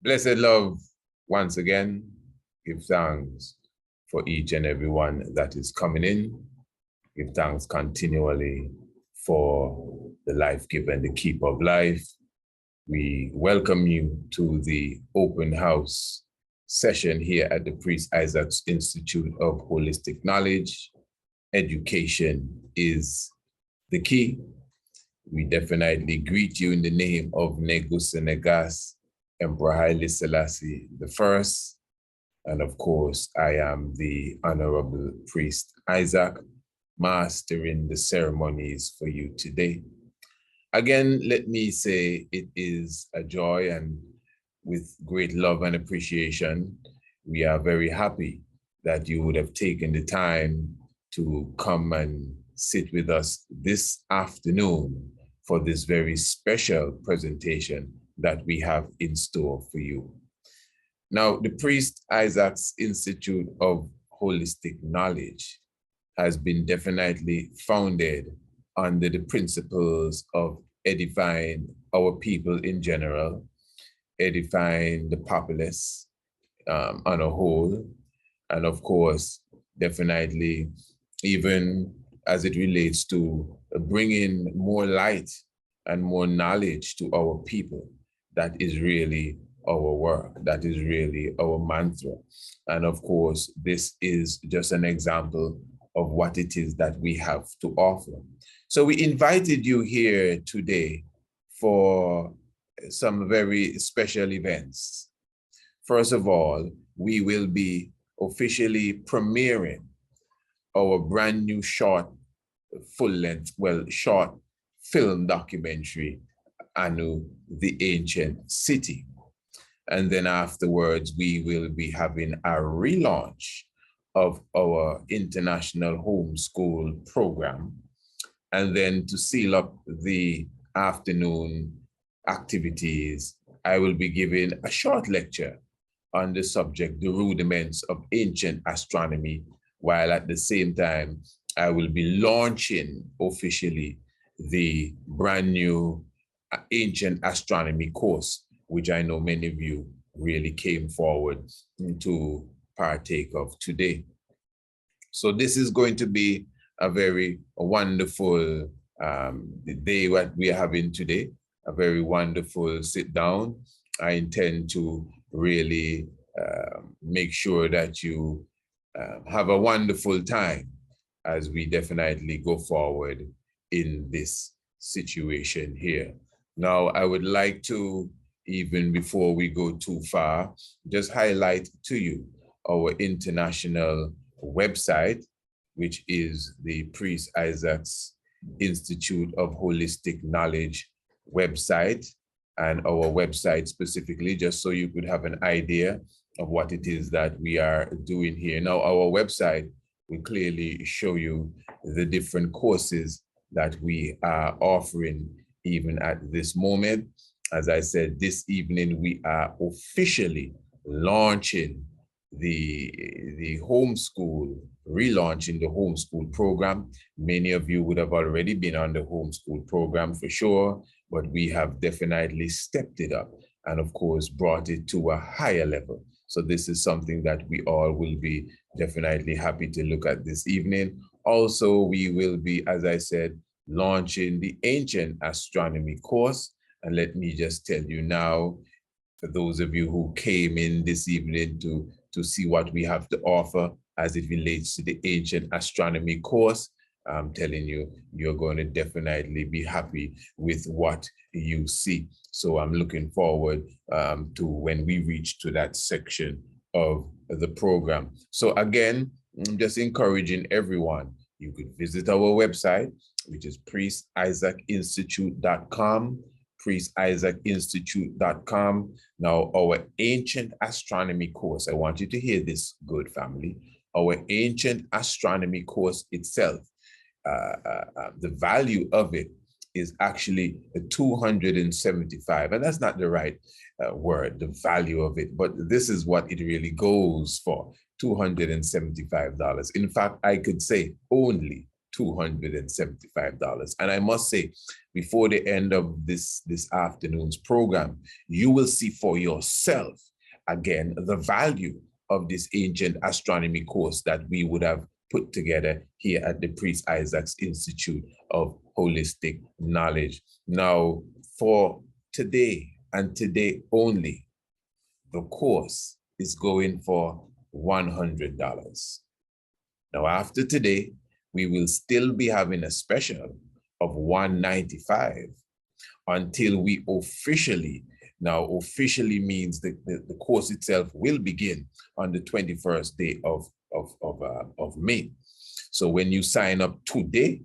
Blessed love, once again, give thanks for each and every one that is coming in. Give thanks continually for the life giver and the keeper of life. We welcome you to the open house session here at the Priest Isaac's Institute of Holistic Knowledge. Education is the key. We definitely greet you in the name of Negus and Negas, Emperor Haile Selassie I. And of course, I am the Honorable Priest Isaac, mastering the ceremonies for you today. Again, let me say it is a joy, and with great love and appreciation, we are very happy that you would have taken the time to come and sit with us this afternoon for this very special presentation that we have in store for you. Now, the Priest Isaac's Institute of Holistic Knowledge has been definitely founded under the principles of edifying our people in general, edifying the populace on a whole, and of course, definitely even as it relates to bringing more light and more knowledge to our people. That is really our work. That is really our mantra. And of course, this is just an example of what it is that we have to offer. So we invited you here today for some very special events. First of all, we will be officially premiering our brand new short film documentary, Anu, the Ancient City. And then afterwards, we will be having a relaunch of our international homeschool program. And then to seal up the afternoon activities, I will be giving a short lecture on the subject, the rudiments of ancient astronomy, while at the same time, I will be launching officially the brand new Ancient Astronomy Course, which I know many of you really came forward to partake of today. So this is going to be a very wonderful day what we are having today, a very wonderful sit down. I intend to really make sure that you have a wonderful time as we definitely go forward in this situation here. Now, I would like to, even before we go too far, just highlight to you our international website, which is the Priest Isaac's Institute of Holistic Knowledge website, and our website specifically, just so you could have an idea of what it is that we are doing here. Now, our website will clearly show you the different courses that we are offering even at this moment. As I said, this evening, we are officially launching the homeschool, relaunching the homeschool program. Many of you would have already been on the homeschool program for sure, but we have definitely stepped it up and of course brought it to a higher level. So this is something that we all will be definitely happy to look at this evening. Also, we will be, as I said, launching the Ancient Astronomy Course. And let me just tell you now, for those of you who came in this evening to see what we have to offer as it relates to the Ancient Astronomy Course, I'm telling you, you're going to definitely be happy with what you see. So I'm looking forward to when we reach to that section of the program. So again, I'm just encouraging everyone, you could visit our website, which is priestisaacinstitute.com, priestisaacinstitute.com. Now, our Ancient Astronomy Course, I want you to hear this, good family. Our Ancient Astronomy Course itself, the value of it is actually $275, and that's not the right word, the value of it, but this is what it really goes for, $275. In fact, I could say only $275. And I must say, before the end of this afternoon's program, you will see for yourself, again, the value of this ancient astronomy course that we would have put together here at the Priest Isaac's Institute of Holistic Knowledge. Now, for today and today only, the course is going for $100. Now, after today, we will still be having a special of $195 until we officially means the course itself will begin on the 21st day of May. So when you sign up today,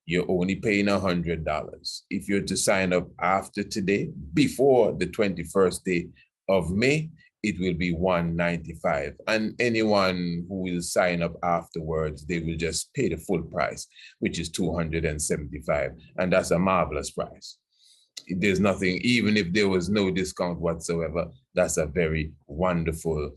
you're only paying $100. If you're to sign up after today, before the 21st day of May, it will be $195. And anyone who will sign up afterwards, they will just pay the full price, which is $275. And that's a marvelous price. There's nothing, even if there was no discount whatsoever, that's a very wonderful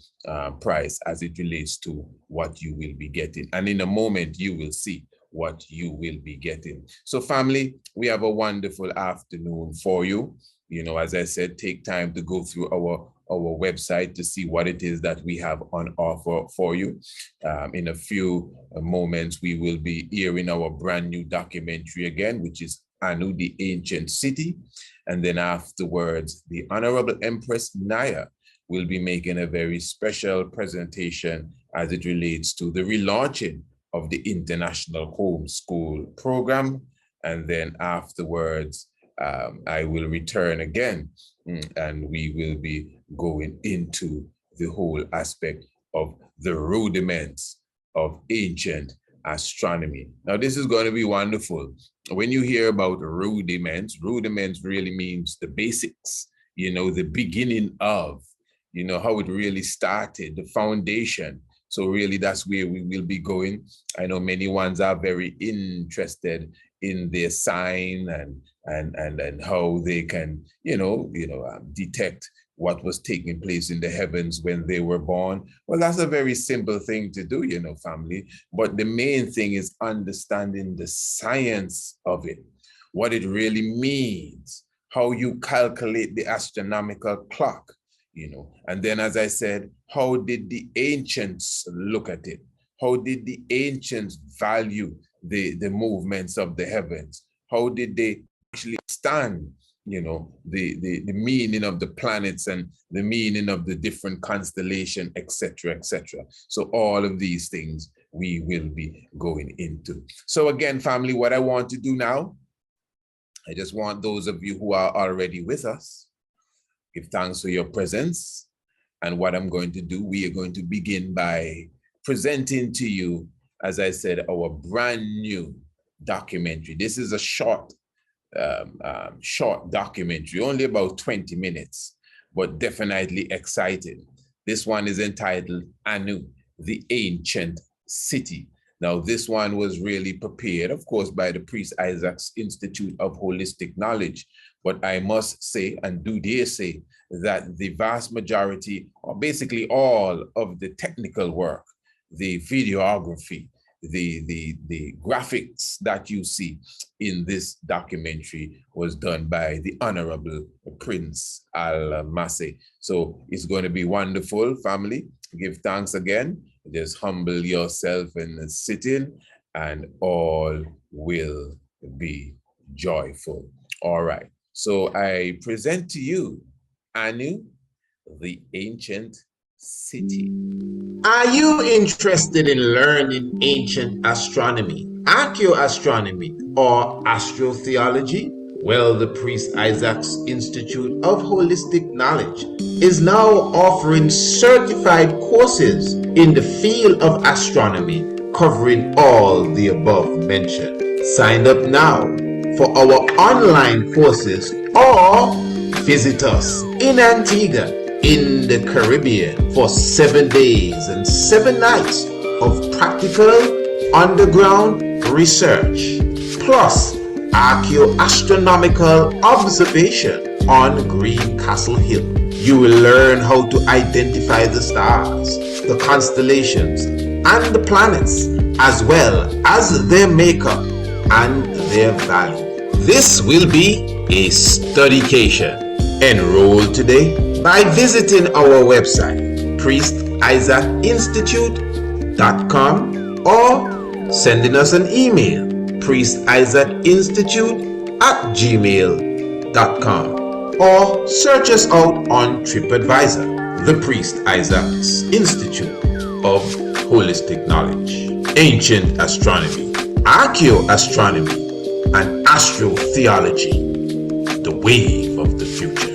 price as it relates to what you will be getting. And in a moment, you will see what you will be getting. So family, we have a wonderful afternoon for you. You know, as I said, take time to go through our website to see what it is that we have on offer for you. In a few moments, we will be airing our brand new documentary again, which is Anu, the Ancient City. And then afterwards, the Honorable Empress Naya will be making a very special presentation as it relates to the relaunching of the International Homeschool program. And then afterwards, I will return again and we will be going into the whole aspect of the rudiments of ancient astronomy. Now, this is going to be wonderful. When you hear about rudiments really means the basics, you know, the beginning of, you know, how it really started, the foundation. So really, that's where we will be going. I know many ones are very interested in their sign and how they can, detect what was taking place in the heavens when they were born. Well, that's a very simple thing to do, you know, family. But the main thing is understanding the science of it, what it really means, how you calculate the astronomical clock, you know. And then, as I said, how did the ancients look at it? How did the ancients value the movements of the heavens? How did they actually understand, you know, the meaning of the planets and the meaning of the different constellation, etc., etc. So all of these things we will be going into. So again, family, what I want to do now, I just want those of you who are already with us, give thanks for your presence. And what I'm going to do, we are going to begin by presenting to you, as I said, our brand new documentary. This is a short documentary, only about 20 minutes, but definitely exciting. This one is entitled Anu, the Ancient City. Now, this one was really prepared, of course, by the Priest Isaac's Institute of Holistic Knowledge. But I must say, and do dare say, that the vast majority, or basically all of the technical work, the videography, the graphics that you see in this documentary was done by the Honorable Prince Al-Masih. So it's going to be wonderful, family. Give thanks again. Just humble yourself and sit in, and all will be joyful. All right. So I present to you Anu, the Ancient City. Are you interested in learning ancient astronomy, archaeoastronomy, or astrotheology? Well, the Priest Isaac's Institute of Holistic Knowledge is now offering certified courses in the field of astronomy, covering all the above mentioned. Sign up now for our online courses or visit us in Antigua in the Caribbean for 7 days and 7 nights of practical underground research, plus archaeoastronomical observation on Green Castle Hill. You will learn how to identify the stars, the constellations, and the planets as well as their makeup and their value. This will be a studycation. Enroll today by visiting our website, priestisaacInstitute.com, or sending us an email, priestisaacInstitute@gmail.com, or search us out on TripAdvisor, the Priest Isaac's Institute of Holistic Knowledge, Ancient Astronomy, Archaeoastronomy, and Astrotheology, the wave of the future.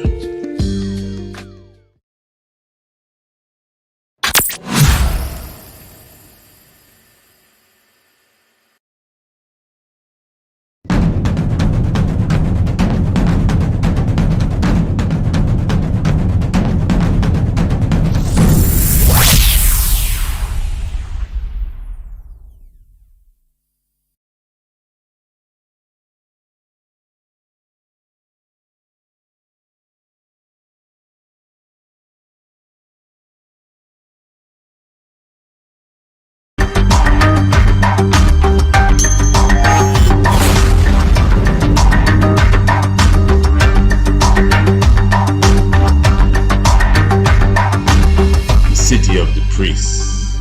City of the Priests,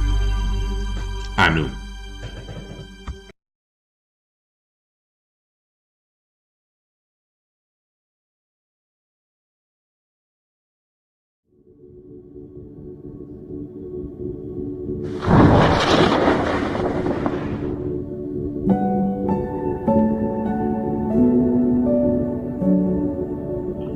Anu.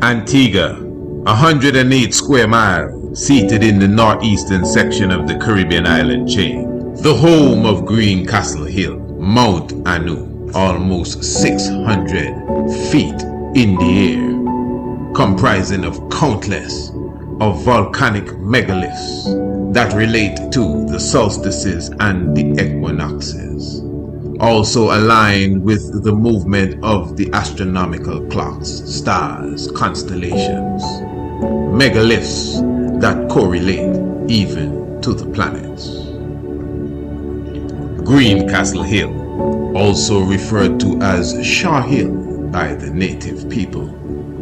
Antigua, 108 square miles, seated in the northeastern section of the Caribbean island chain, the home of Green Castle Hill, Mount Anu, almost 600 feet in the air, comprising of countless of volcanic megaliths that relate to the solstices and the equinoxes, also aligned with the movement of the astronomical clocks, stars, constellations, megaliths that correlate even to the planets. Green Castle Hill, also referred to as Shaw Hill by the native people,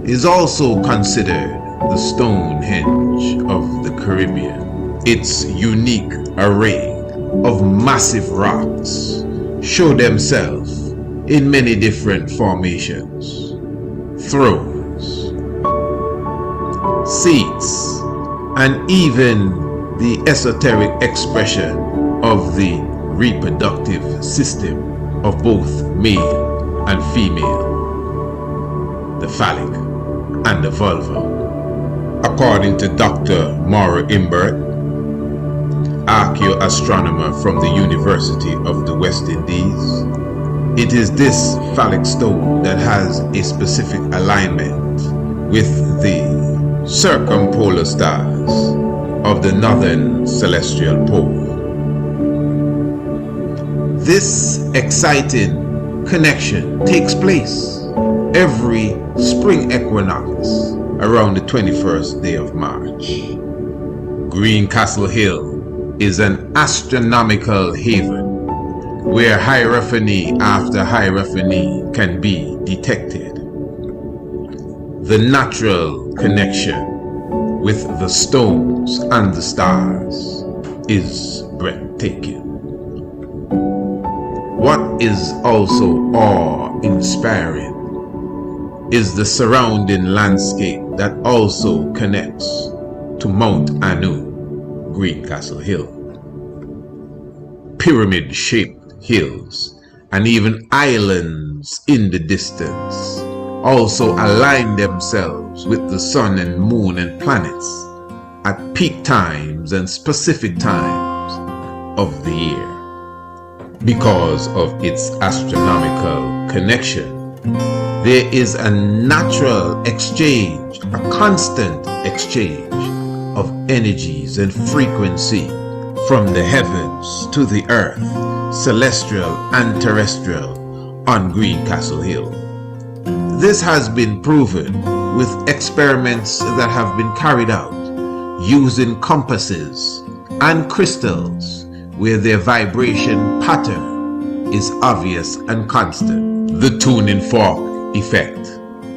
is also considered the Stonehenge of the Caribbean. Its unique array of massive rocks show themselves in many different formations: thrones, seats, and even the esoteric expression of the reproductive system of both male and female, the phallic and the vulva. According to Dr. Maura Imbert, archaeoastronomer from the University of the West Indies, it is this phallic stone that has a specific alignment with the circumpolar stars of the northern celestial pole. This exciting connection takes place every spring equinox around the 21st day of March. Green Castle Hill is an astronomical haven where hierophany after hierophany can be detected. The natural connection with the stones and the stars is breathtaking. What is also awe-inspiring is the surrounding landscape that also connects to Mount Anu, Green Castle Hill. Pyramid-shaped hills and even islands in the distance also align themselves with the sun and moon and planets at peak times and specific times of the year. Because of its astronomical connection, there is a natural exchange, a constant exchange of energies and frequency from the heavens to the earth, celestial and terrestrial, on Green Castle Hill. This has been proven with experiments that have been carried out using compasses and crystals where their vibration pattern is obvious and constant. The tuning fork effect.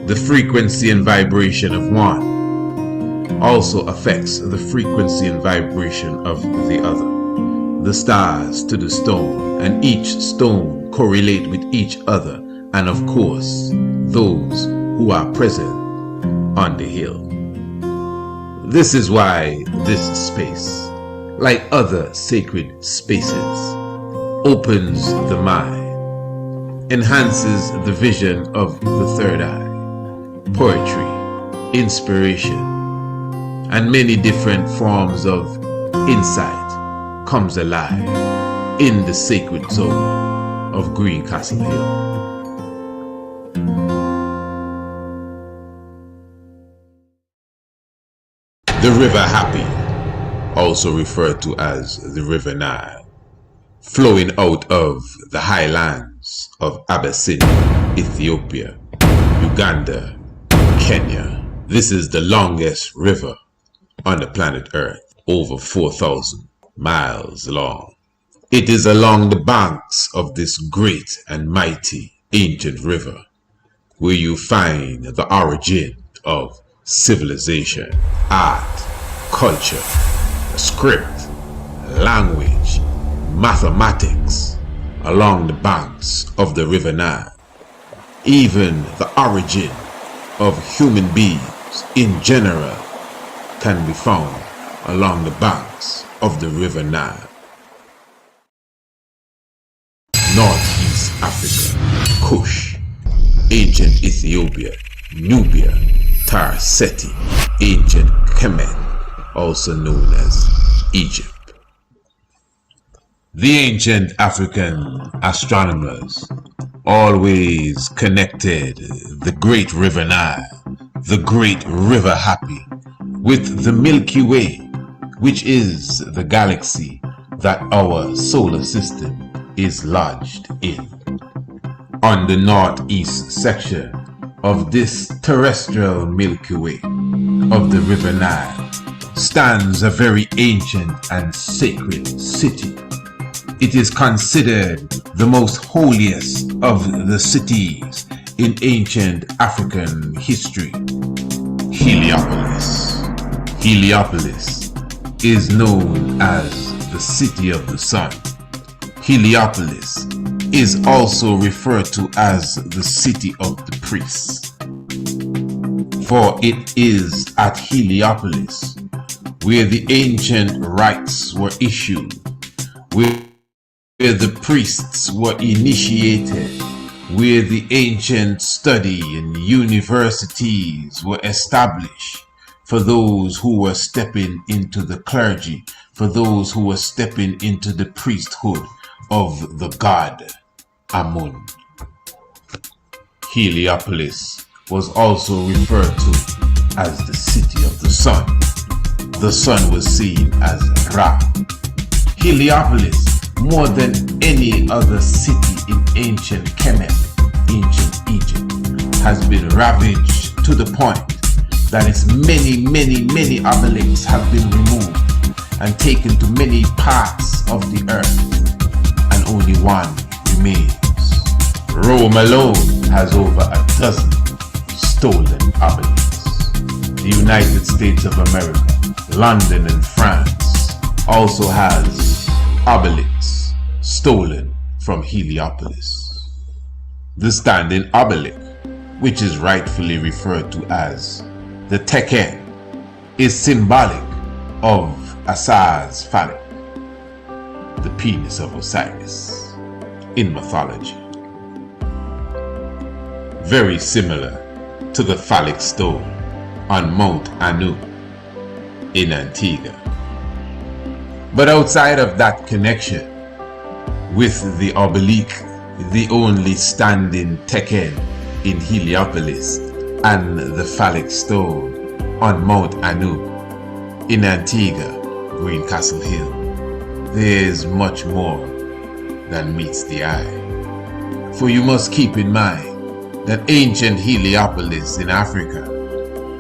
The frequency and vibration of one also affects the frequency and vibration of the other. The stars to the stone, and each stone correlate with each other, and of course, those who are present on the hill. This is why this space, like other sacred spaces, opens the mind, enhances the vision of the third eye, poetry, inspiration, and many different forms of insight comes alive in the sacred zone of Green Castle Hill. The River Happy, also referred to as the River Nile, flowing out of the highlands of Abyssinia, Ethiopia, Uganda, Kenya. This is the longest river on the planet Earth, over 4,000 miles long. It is along the banks of this great and mighty ancient river where you find the origin of civilization, art, culture, script, language, mathematics along the banks of the River Nile. Even the origin of human beings in general can be found along the banks of the River Nile. Northeast Africa, Kush, ancient Ethiopia, Nubia, Tarseti, ancient Kemet, also known as Egypt. The ancient African astronomers always connected the Great River Nile, the Great River Happy, with the Milky Way, which is the galaxy that our solar system is lodged in. On the northeast section of this terrestrial Milky Way of the River Nile stands a very ancient and sacred city. It is considered the most holiest of the cities in ancient African history. Heliopolis. Heliopolis is known as the City of the Sun. Heliopolis is also referred to as the City of the Priests. For it is at Heliopolis where the ancient rites were issued, where the priests were initiated, where the ancient study and universities were established for those who were stepping into the clergy, for those who were stepping into the priesthood of the god Amun. Heliopolis was also referred to as the City of the Sun. The sun was seen as Ra. Heliopolis, more than any other city in ancient Kemet, ancient Egypt, has been ravaged to the point that its many obelisks have been removed and taken to many parts of the earth, and only one remains. Rome alone has over a dozen stolen obelisks. The United States of America, London and France also has obelisks stolen from Heliopolis. The standing obelisk, which is rightfully referred to as the Teken, is symbolic of Asar's phallic, the penis of Osiris, in mythology. Very similar to the phallic stone on Mount Anu in Antigua. But outside of that connection with the obelisk, the only standing Teken in Heliopolis, and the phallic stone on Mount Anu in Antigua, Green Castle Hill, there is much more than meets the eye. For you must keep in mind that ancient Heliopolis in Africa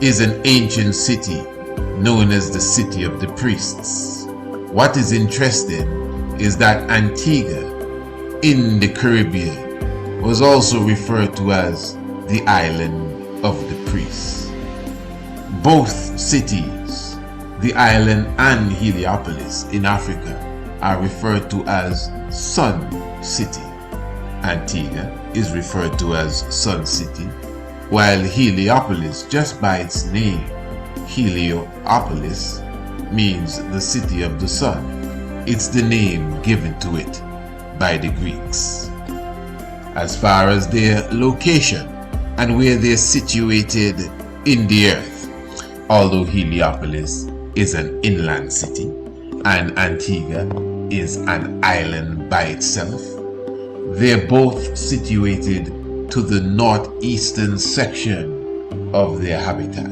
is an ancient city known as the City of the Priests. What is interesting is that Antigua in the Caribbean was also referred to as the island of the priests. Both cities, the island and Heliopolis in Africa, are referred to as Sun City. Antigua is referred to as Sun City, while Heliopolis, just by its name, Heliopolis, means the city of the sun. It's the name given to it by the Greeks. As far as their location and where they're situated in the earth, although Heliopolis is an inland city and Antigua is an island by itself, they're both situated to the northeastern section of their habitat.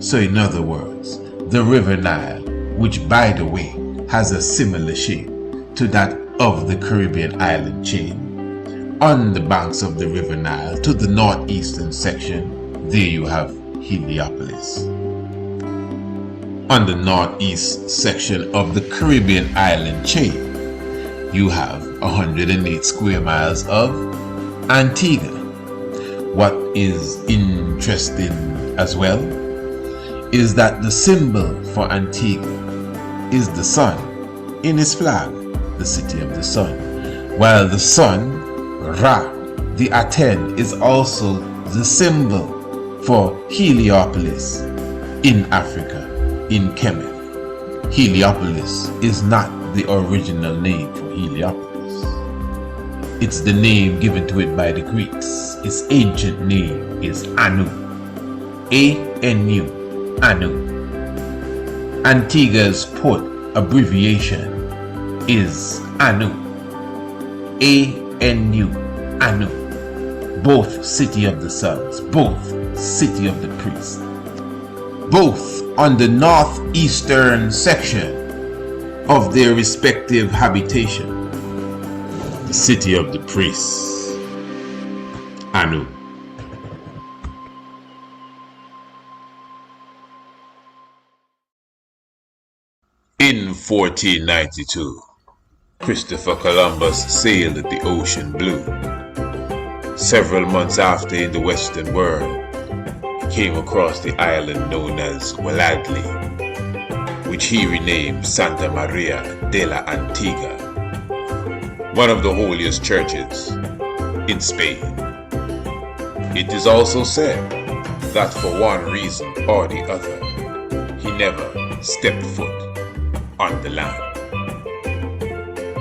So in other words, the River Nile, which by the way has a similar shape to that of the Caribbean island chain, on the banks of the River Nile to the northeastern section, there you have Heliopolis. On the northeast section of the Caribbean island chain, you have 108 square miles of Antigua. What is interesting as well is that the symbol for Antigua is the sun in its flag, the city of the sun, while the sun, Ra, the Aten, is also the symbol for Heliopolis in Africa, in Kemet. Heliopolis is not the original name for Heliopolis. It's the name given to it by the Greeks. Its ancient name is Anu. A-N-U. Anu. Antigua's port abbreviation is Anu. A-N-U. Anu. Both city of the suns, both city of the priests, both on the northeastern section of their respective habitation, the city of the priests, Anu. In 1492, Christopher Columbus sailed the ocean blue. Several months after, in the Western world, he came across the island known as Walladli, which he renamed Santa Maria de la Antigua, one of the holiest churches in Spain. It is also said that for one reason or the other, he never stepped foot on the land.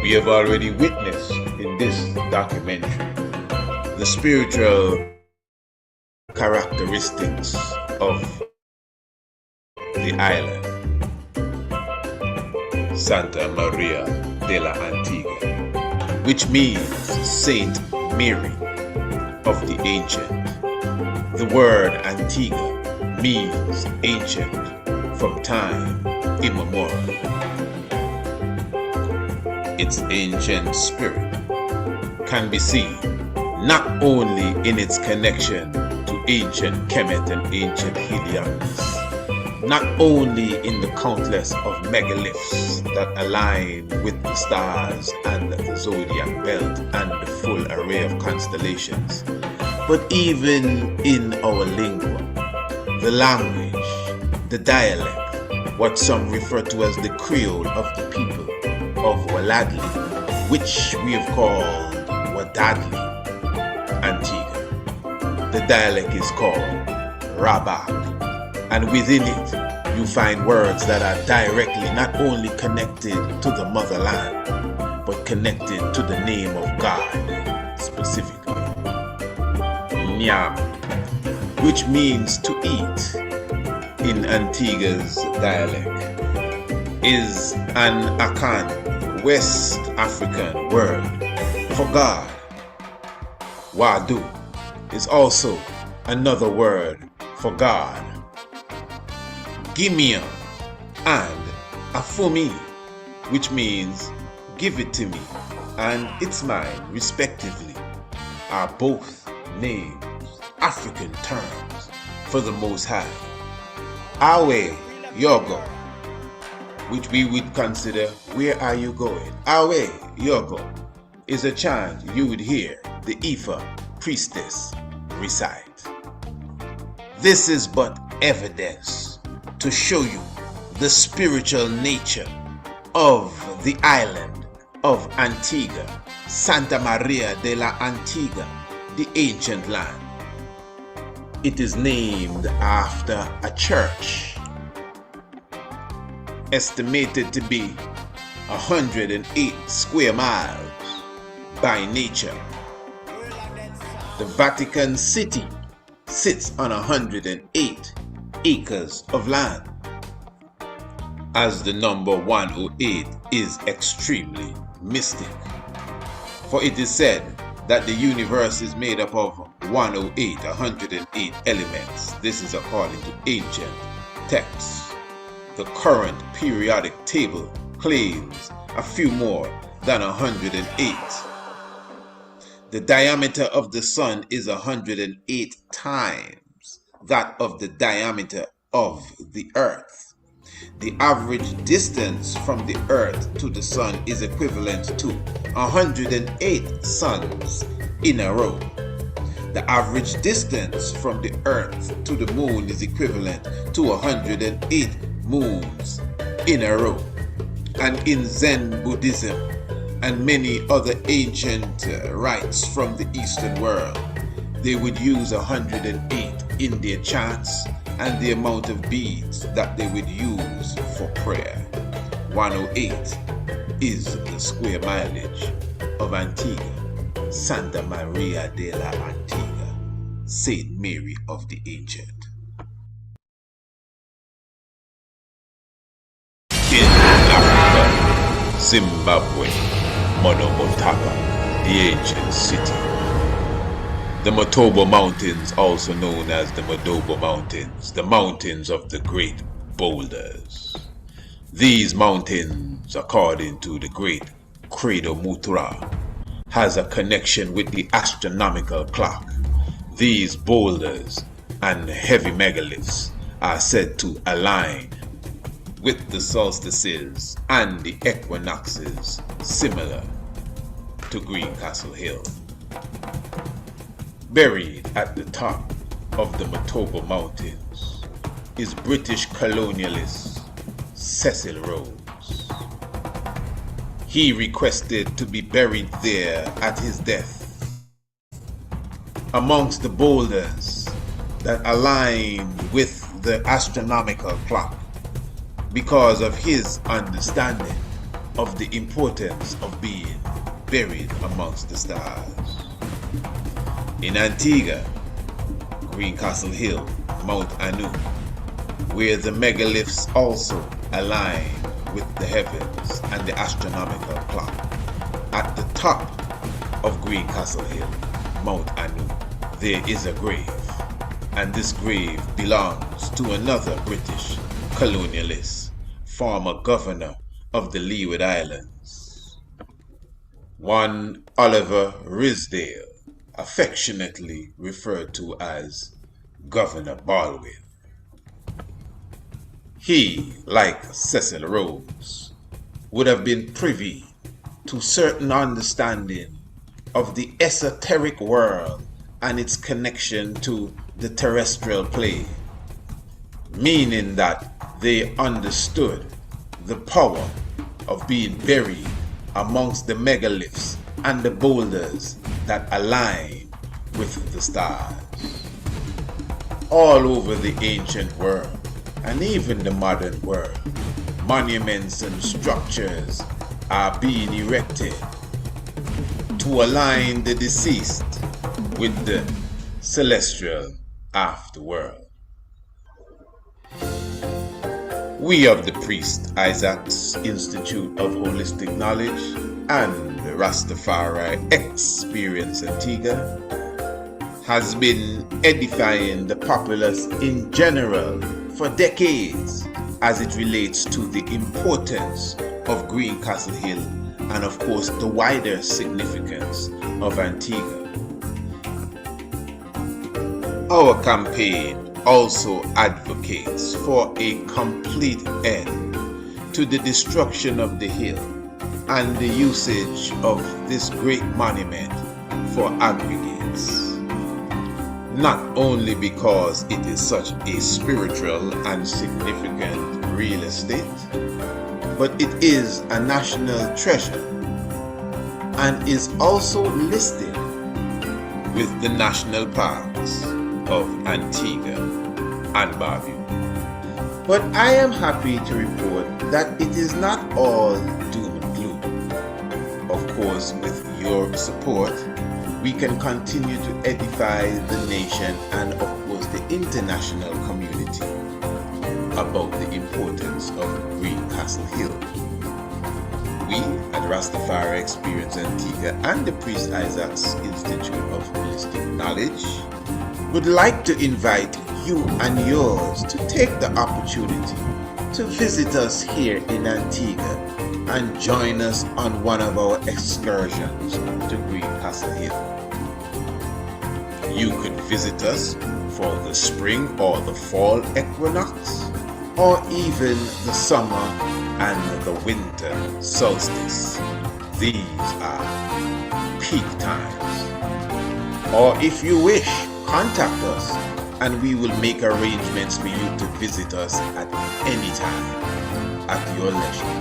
We have already witnessed in this documentary the spiritual characteristics of the island, Santa Maria de la Antigua, which means Saint Mary of the ancient. The word Antigua means ancient from time immemorial. Its ancient spirit can be seen not only in its connection to ancient Kemet and ancient Heliopolis, not only in the countless of megaliths that align with the stars and the zodiac belt and the full array of constellations, but even in our lingua, the language, the dialect, what some refer to as the Creole of the people of Walladli, which we have called Wadadli, Antigua. The dialect is called Rabak, and within it you find words that are directly not only connected to the motherland, but connected to the name of God specifically. Nyam, which means to eat in Antigua's dialect, is an Akan, West African word for God. Wadu is also another word for God. Gimia and Afumi, which means give it to me and it's mine respectively, are both names, African terms for the Most High. Awe Yogo, which we would consider "Where are you going? Away you go," is a chant you would hear the Ifa priestess recite. This is but evidence to show you the spiritual nature of the island of Antigua, Santa Maria de la Antigua, the ancient land. It is named after a church estimated to be 108 square miles by nature. The Vatican City sits on 108 acres of land, as the number 108 is extremely mystic. For it is said that the universe is made up of 108 elements. This is according to ancient texts. The current periodic table claims a few more than 108. The diameter of the sun is 108 times that of the diameter of the earth. The average distance from the earth to the sun is equivalent to 108 suns in a row. The average distance from the earth to the moon is equivalent to 108 moons in a row. And in Zen Buddhism and many other ancient rites from the Eastern world, they would use 108 in their chants and the amount of beads that they would use for prayer. 108 is the square mileage of Antigua, Santa Maria de la Antigua, Saint Mary of the Ancient. In Africa, Zimbabwe, Monomotapa, the ancient city. The Motobo Mountains, also known as the Modobo Mountains, the mountains of the great boulders. These mountains, according to the great Credo Mutra, has a connection with the astronomical clock. These boulders and heavy megaliths are said to align with the solstices and the equinoxes, similar to Greencastle Hill. Buried at the top of the Motobo Mountains is British colonialist Cecil Rhodes. He requested to be buried there at his death. Amongst the boulders that align with the astronomical clock, because of his understanding of the importance of being buried amongst the stars. In Antigua, Greencastle Hill, Mount Anu, where the megaliths also align with the heavens and the astronomical clock. At the top of Greencastle Hill, Mount Anu, there is a grave, and this grave belongs to another British colonialist, former governor of the Leeward Islands, one Oliver Risdale, affectionately referred to as Governor Baldwin. He, like Cecil Rhodes, would have been privy to certain understanding of the esoteric world and its connection to the terrestrial plane, meaning that they understood the power of being buried amongst the megaliths and the boulders that align with the stars. All over the ancient world, and even the modern world, monuments and structures are being erected to align the deceased with the celestial afterworld. We of the Priest Isaac's Institute of Holistic Knowledge and the Rastafari Experience Antigua has been edifying the populace in general for decades as it relates to the importance of Greencastle Hill and of course the wider significance of Antigua. Our campaign also advocates for a complete end to the destruction of the hill and the usage of this great monument for aggregates. Not only because it is such a spiritual and significant real estate, but it is a national treasure and is also listed with the national parks of Antigua and Barbuda. But I am happy to report that it is not all doom and gloom. Of course, with your support, we can continue to edify the nation and of course the international community about the importance of Greencastle Hill. We at Rastafari Experience Antigua and the Priest Isaac's Institute of Holistic Knowledge would like to invite you and yours to take the opportunity to visit us here in Antigua and join us on one of our excursions to Greencastle Hill. You could visit us for the spring or the fall equinox, or even the summer and the winter solstice. These are peak times. Or if you wish, contact us and we will make arrangements for you to visit us at any time at your leisure.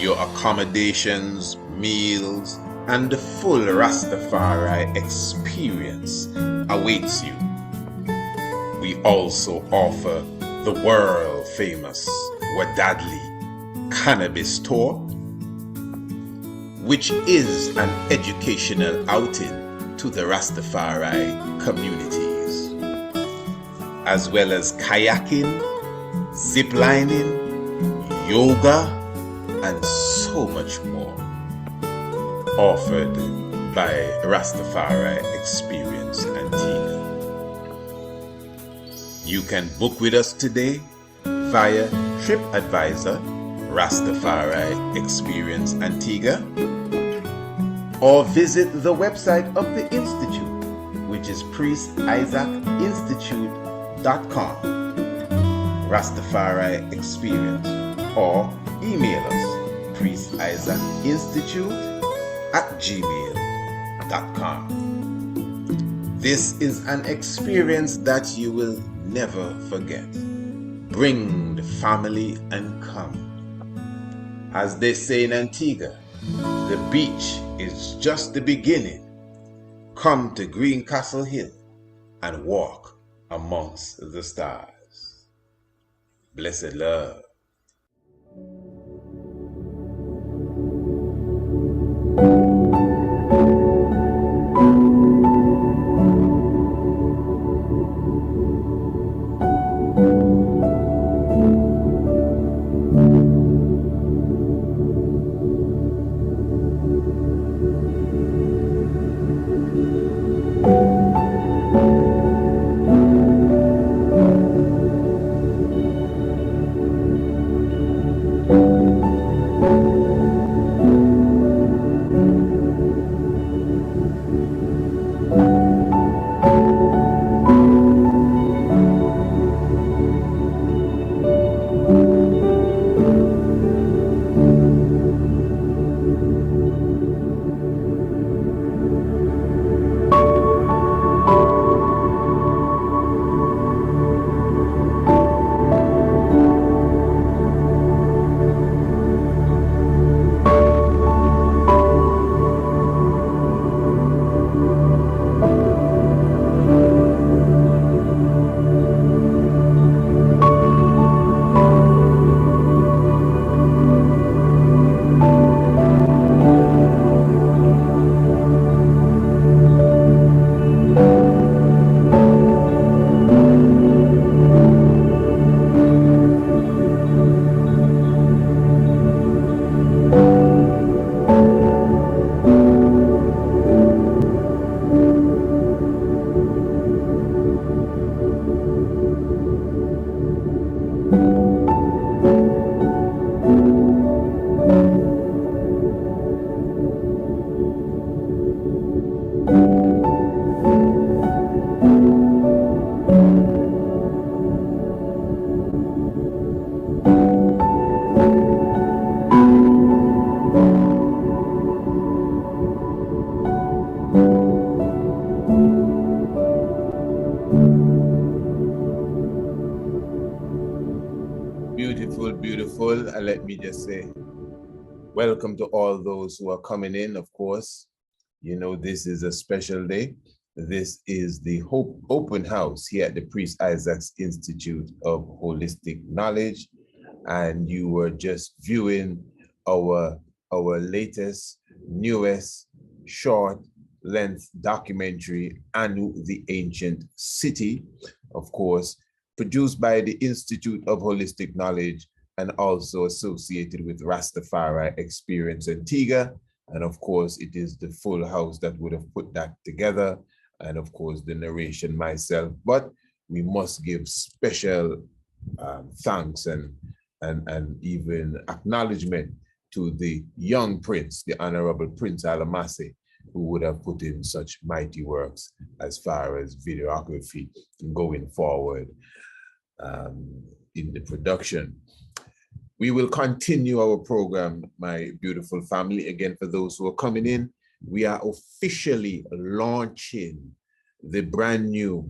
Your accommodations, meals, and the full Rastafari experience awaits you. We also offer the world famous Wadadli Cannabis Tour, which is an educational outing to the Rastafari communities, as well as kayaking, ziplining, yoga, and so much more, offered by Rastafari Experience Antigua. You can book with us today via TripAdvisor, Rastafari Experience Antigua, or visit the website of the Institute, which is priestisaacinstitute.com, Rastafari Experience, or email us, priestisaacinstitute@gmail.com. This is an experience that you will never forget. Bring the family and come. As they say in Antigua, the beach is just the beginning. Come to Greencastle Hill and walk amongst the stars. Blessed love. Beautiful, beautiful. And let me just say, welcome to all those who are coming in, of course. You know, this is a special day. This is the Hope Open House here at the Priest Isaacs Institute of Holistic Knowledge. And you were just viewing our latest, newest, short-length documentary, Anu, the Ancient City, of course, produced by the Institute of Holistic Knowledge and also associated with Rastafari Experience Antigua. And of course, it is the full house that would have put that together. And of course, the narration myself. But we must give special thanks and even acknowledgement to the young prince, the Honorable Prince Alamasi, who would have put in such mighty works as far as videography going forward in the production. We will continue our program, my beautiful family. Again, for those who are coming in, we are officially launching the brand new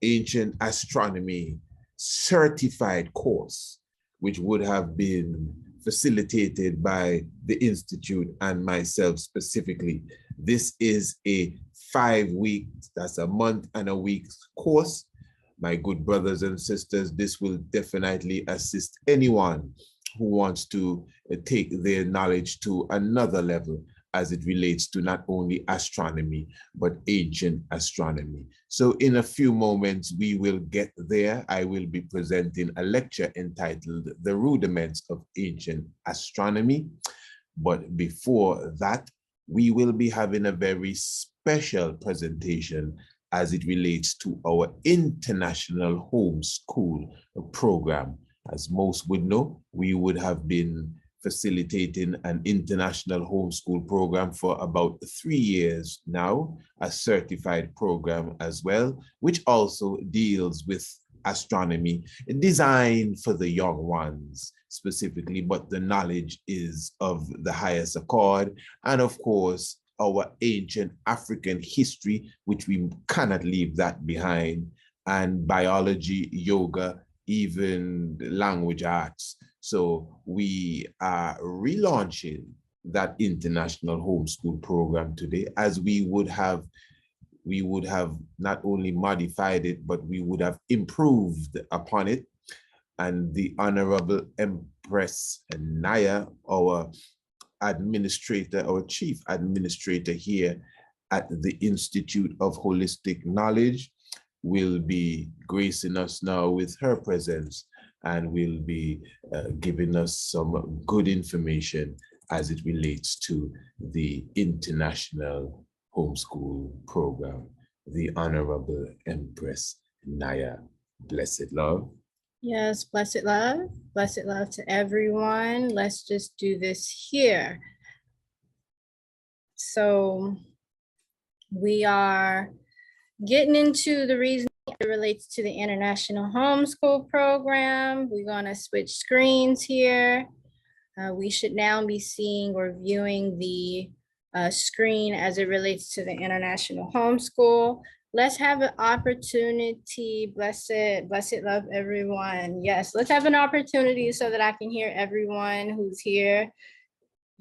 Ancient Astronomy certified course, which would have been facilitated by the Institute and myself specifically. This is a 5-week, that's a month and a week's course. My good brothers and sisters, this will definitely assist anyone who wants to take their knowledge to another level as it relates to not only astronomy, but ancient astronomy. So in a few moments, we will get there. I will be presenting a lecture entitled The Rudiments of Ancient Astronomy. But before that, we will be having a very special presentation as it relates to our international homeschool program. As most would know, we would have been facilitating an international homeschool program for about 3 years now, a certified program as well, which also deals with astronomy designed for the young ones specifically, but the knowledge is of the highest accord. And of course, our ancient African history, which we cannot leave that behind, and biology, yoga, even language arts. So we are relaunching that international homeschool program today, as we would have not only modified it, but we would have improved upon it. And the Honorable Empress Naya, our administrator, our chief administrator here at the Institute of Holistic Knowledge, will be gracing us now with her presence and will be giving us some good information as it relates to the international homeschool program. The Honorable Empress Naya, blessed love. Yes, blessed love to everyone. Let's just do this here. So we are getting into the reason it relates to the international homeschool program. We're going to switch screens here. We should now be seeing or viewing the screen as it relates to the international homeschool. Let's have an opportunity, blessed love everyone. Yes, let's have an opportunity so that I can hear everyone who's here.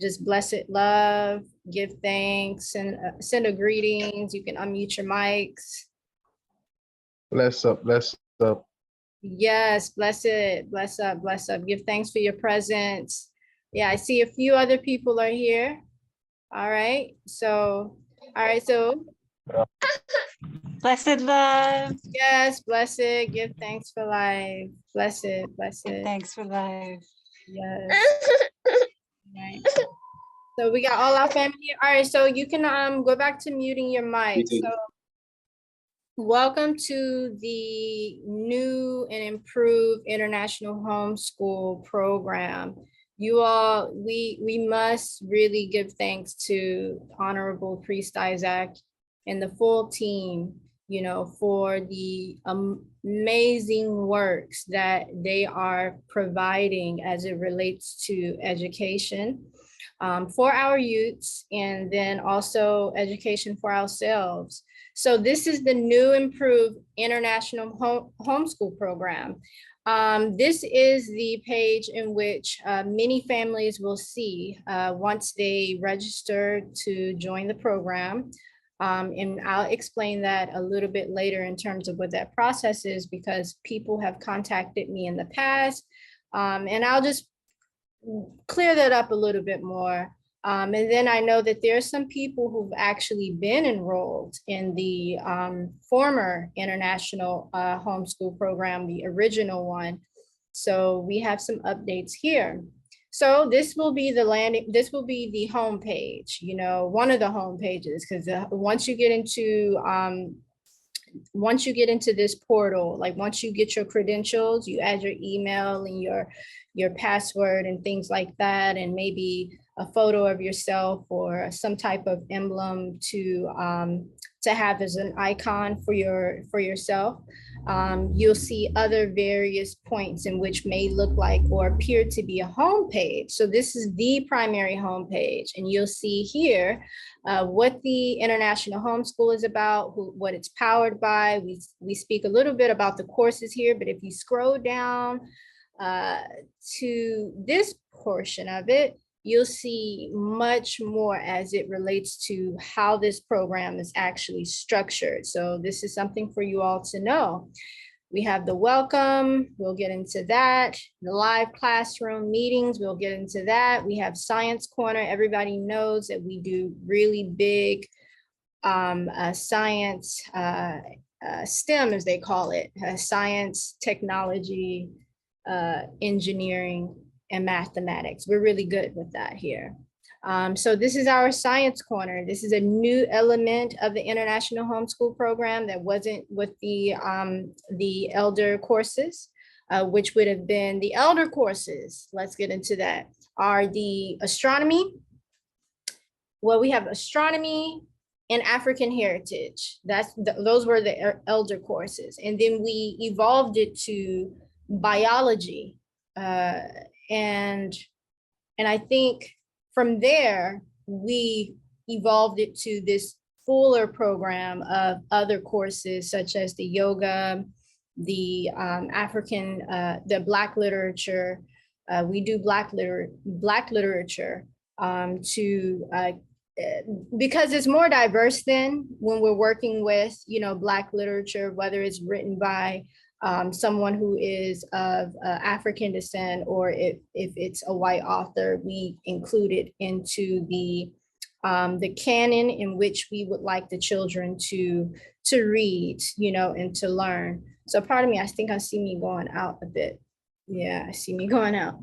Just blessed love, give thanks, and send a greetings. You can unmute your mics. Bless up, bless up. Yes, bless up. Give thanks for your presence. Yeah, I see a few other people are here. All right, so Blessed love. yes, blessed, give thanks for life. Blessed. Thanks for life. Yes. Right. So we got all our family here. All right, so you can go back to muting your mic. So welcome to the new and improved international homeschool program. You all, we must really give thanks to Honorable Priest Isaac and the full team, you know, for the amazing works that they are providing as it relates to education for our youths, and then also education for ourselves. So this is the new improved international homeschool program. This is the page in which many families will see once they register to join the program. And I'll explain that a little bit later in terms of what that process is, because people have contacted me in the past. And I'll just clear that up a little bit more. And then I know that there are some people who've actually been enrolled in the former international homeschool program, the original one. So we have some updates here. So this will be the landing, this will be the home page, you know, one of the home pages, because once you get into this portal, like once you get your credentials, you add your email and your password and things like that, and maybe a photo of yourself or some type of emblem to have as an icon for yourself. You'll see other various points in which may look like or appear to be a home page. So this is the primary home page, and you'll see here what the International Homeschool is about, what it's powered by. We speak a little bit about the courses here, but if you scroll down to this portion of it, you'll see much more as it relates to how this program is actually structured. So this is something for you all to know. We have the welcome, we'll get into that. The live classroom meetings, we'll get into that. We have Science Corner. Everybody knows that we do really big science, STEM as they call it, science, technology, engineering, and mathematics. We're really good with that here. So this is our Science Corner. This is a new element of the International Homeschool program that wasn't with the elder courses, which would have been the elder courses. Let's get into that. Are the astronomy. Well, we have astronomy and African heritage. Those were the elder courses. And then we evolved it to biology. And I think from there, we evolved it to this fuller program of other courses, such as the yoga, the African, the Black literature. We do Black literature because it's more diverse than when we're working with, you know, Black literature, whether it's written by someone who is of African descent, or if it's a white author, we include it into the canon in which we would like the children to read, you know, and to learn. So pardon me, I think I see me going out a bit. Yeah, I see me going out.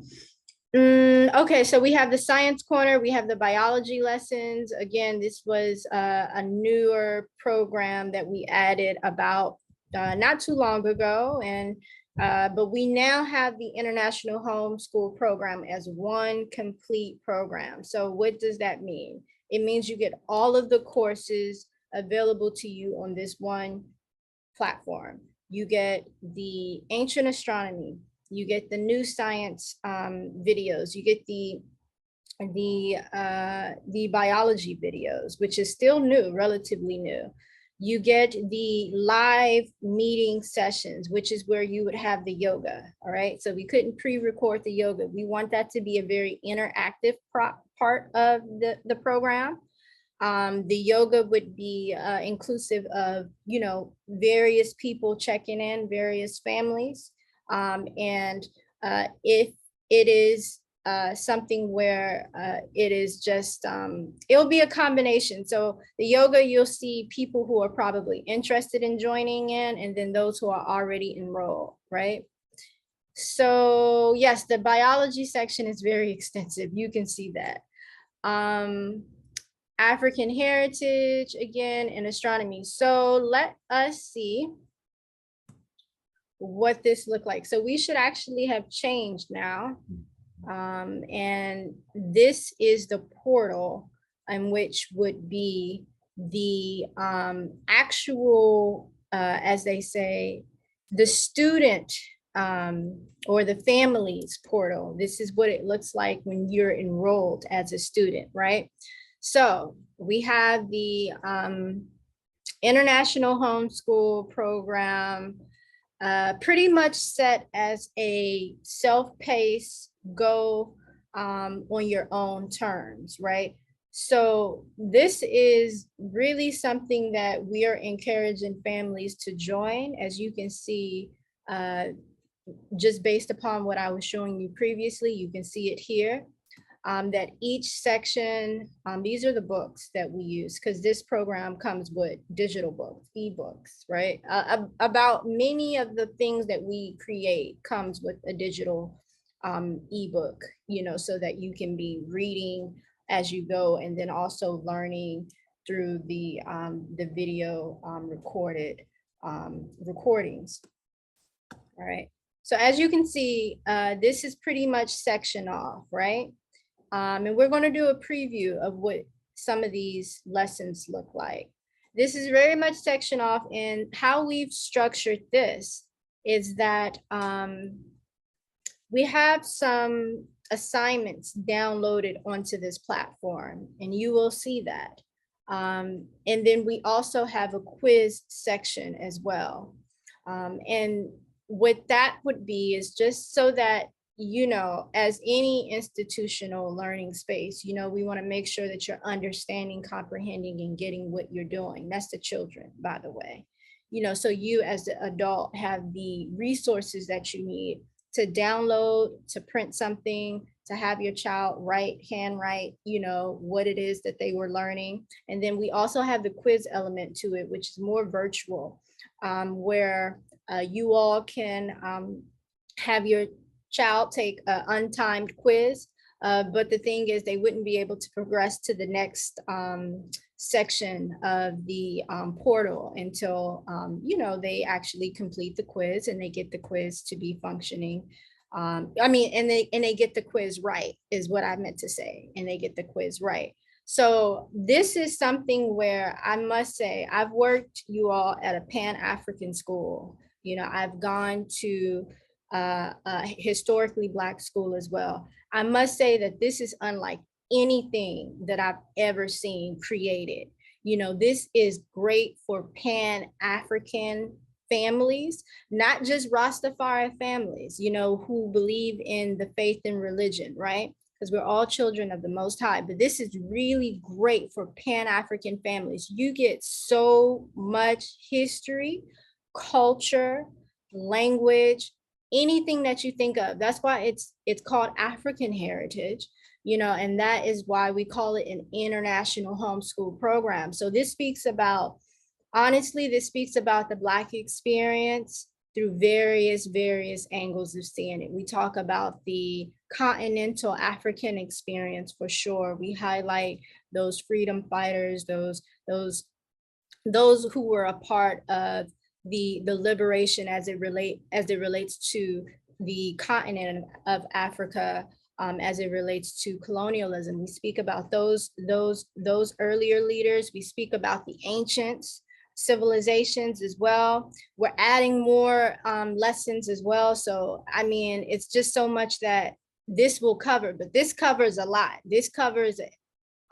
Okay, so we have the Science Corner, we have the biology lessons. Again, this was a newer program that we added about not too long ago, and but we now have the International Homeschool program as one complete program. So what does that mean? It means you get all of the courses available to you on this one platform. You get the Ancient Astronomy, you get the new science videos, you get the biology videos, which is still new, relatively new. You get the live meeting sessions, which is where you would have the yoga, all right? So we couldn't pre-record the yoga. We want that to be a very interactive part of the program. The yoga would be inclusive of, you know, various people checking in, various families. And if it is something where it is just, it'll be a combination. So the yoga, you'll see people who are probably interested in joining in, and then those who are already enrolled, right? So yes, the biology section is very extensive. You can see that. African heritage, again, and astronomy. So let us see what this looked like. So we should actually have changed now. And this is the portal in which would be the actual, as they say, the student or the family's portal. This is what it looks like when you're enrolled as a student, right? So we have the international homeschool program, pretty much set as a self-paced, go on your own terms, right? So this is really something that we are encouraging families to join. As you can see, just based upon what I was showing you previously, you can see it here. That each section, these are the books that we use, because this program comes with digital books, eBooks, right? About many of the things that we create comes with a digital eBook, you know, so that you can be reading as you go, and then also learning through the video recordings. All right. So as you can see, this is pretty much section off, right? And we're going to do a preview of what some of these lessons look like. This is very much section off, and how we've structured this is that we have some assignments downloaded onto this platform, and you will see that. And then we also have a quiz section as well. And what that would be is just so that, you know, as any institutional learning space, you know, we want to make sure that you're understanding, comprehending, and getting what you're doing. That's the children, by the way. You know, so you as the adult have the resources that you need to download, to print something, to have your child handwrite, you know, what it is that they were learning. And then we also have the quiz element to it, which is more virtual, where you all can have your child take an untimed quiz, but the thing is they wouldn't be able to progress to the next section of the portal until you know, they actually complete the quiz and they get the quiz to be functioning. I mean, and they get the quiz right is what I meant to say, and they get the quiz right. So this is something where I must say I've worked, you all, at a Pan-African school. You know, I've gone to historically Black school as well. I must say that this is unlike anything that I've ever seen created. You know, this is great for Pan-African families, not just Rastafari families, you know, who believe in the faith and religion, right? Because we're all children of the Most High, but this is really great for Pan-African families. You get so much history, culture, language, anything that you think of. That's why it's called African heritage, you know, and that is why we call it an international homeschool program. So this speaks about, honestly, this speaks about the Black experience through various angles of seeing it. We talk about the continental African experience for sure. We highlight those freedom fighters, those who were a part of the liberation as it relates to the continent of Africa, as it relates to colonialism. We speak about those earlier leaders. We speak about the ancients, civilizations as well. We're adding more lessons as well. So, I mean, it's just so much that this will cover, but this covers a lot. This covers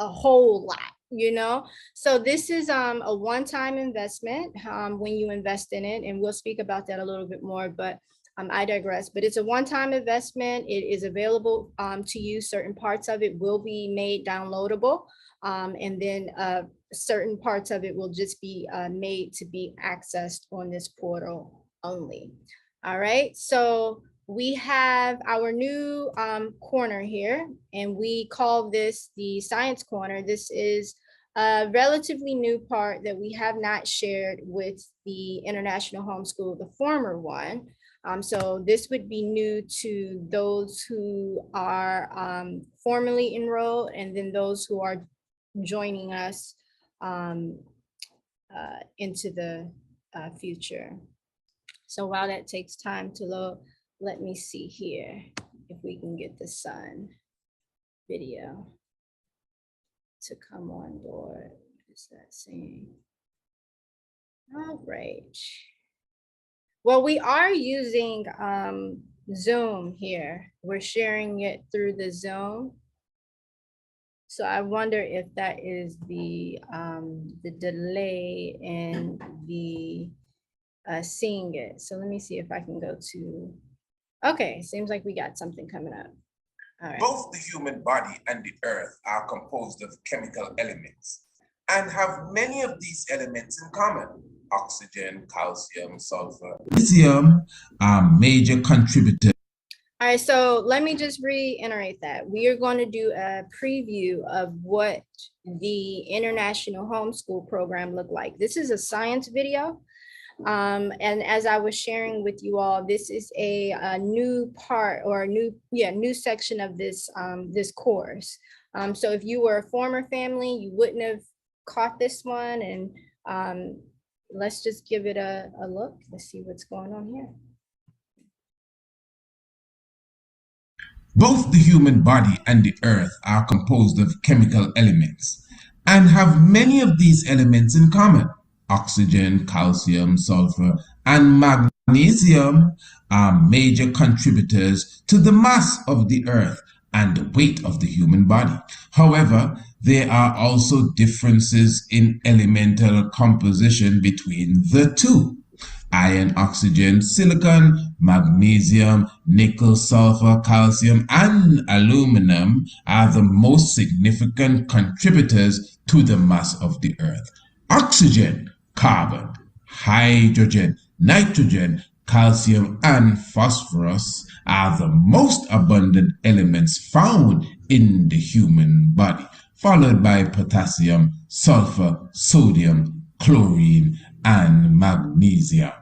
a whole lot, you know? So this is a one-time investment when you invest in it, and we'll speak about that a little bit more, but I digress. But it's a one-time investment. It is available to you. Certain parts of it will be made downloadable, and then certain parts of it will just be made to be accessed on this portal only. All right, so we have our new corner here, and we call this the Science Corner. This is a relatively new part that we have not shared with the International Homeschool, the former one. So this would be new to those who are formally enrolled, and then those who are joining us into the future. So while that takes time to load, let me see here if we can get the sun video to come on board. What is that saying? All right. Well, we are using Zoom here. We're sharing it through the Zoom. So I wonder if that is the delay in the seeing it. So let me see if I can go to, okay, seems like we got something coming up. All right. Both the human body and the earth are composed of chemical elements and have many of these elements in common. Oxygen, calcium, sulfur, lithium are major contributors. All right, so let me just reiterate that. We are going to do a preview of what the International Homeschool Program looked like. This is a science video. And as I was sharing with you all, this is a new part or a new section of this, this course. So if you were a former family, you wouldn't have caught this one. And let's just give it a look. Let's see what's going on here. Both the human body and the earth are composed of chemical elements and have many of these elements in common. Oxygen, calcium, sulfur, and magnesium are major contributors to the mass of the earth and the weight of the human body. However, there are also differences in elemental composition between the two. Iron, oxygen, silicon, magnesium, nickel, sulfur, calcium, and aluminum are the most significant contributors to the mass of the earth. Oxygen, carbon, hydrogen, nitrogen, calcium, and phosphorus are the most abundant elements found in the human body, followed by potassium, sulfur, sodium, chlorine, and magnesium.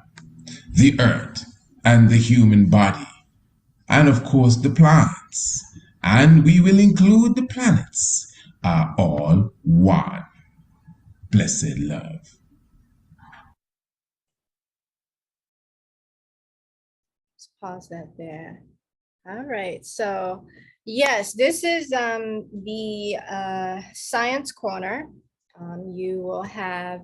The earth and the human body, and of course the plants, and we will include the planets, are all one. Blessed love. Let's pause that there. All right, so yes, this is the Science Corner. You will have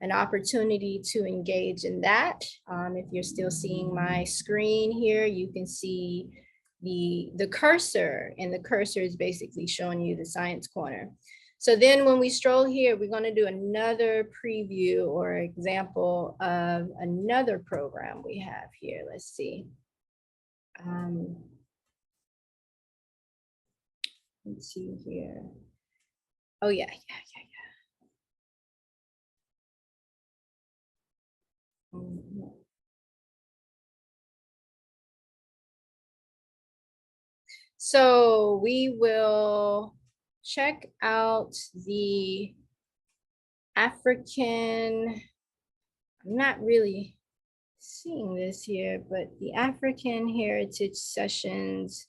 an opportunity to engage in that. If you're still seeing my screen here, you can see the cursor, and the cursor is basically showing you the Science Corner. So then when we stroll here, we're going to do another preview or example of another program we have here. Let's see. Let's see here. Oh, yeah. So we will check out the African, I'm not really seeing this here, but the African Heritage Sessions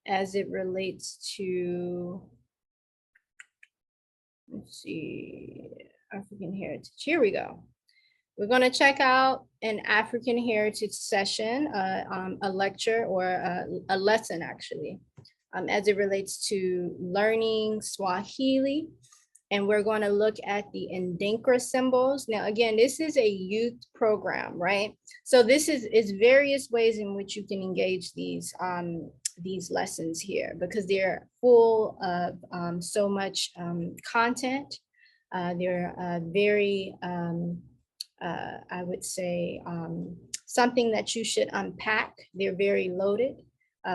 as it relates to, let's see, African Heritage, here we go. We're going to check out an African Heritage session, a lecture or a lesson actually, as it relates to learning Swahili. And we're going to look at the Ndinkra symbols. Now, again, this is a youth program, right? So this is various ways in which you can engage these lessons here, because they're full of so much content. They're very, I would say, something that you should unpack. They're very loaded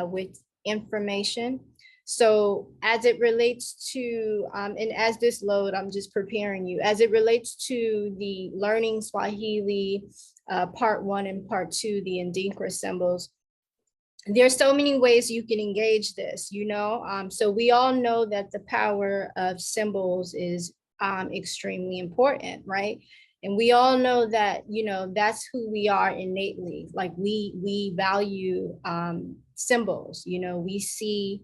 with information. So as it relates to, and as this load, I'm just preparing you, as it relates to the learning Swahili part 1 and part 2, the Ndinkra symbols, there's so many ways you can engage this, you know? So we all know that the power of symbols is extremely important, right? And we all know that, you know, that's who we are innately. Like we value symbols, you know, we see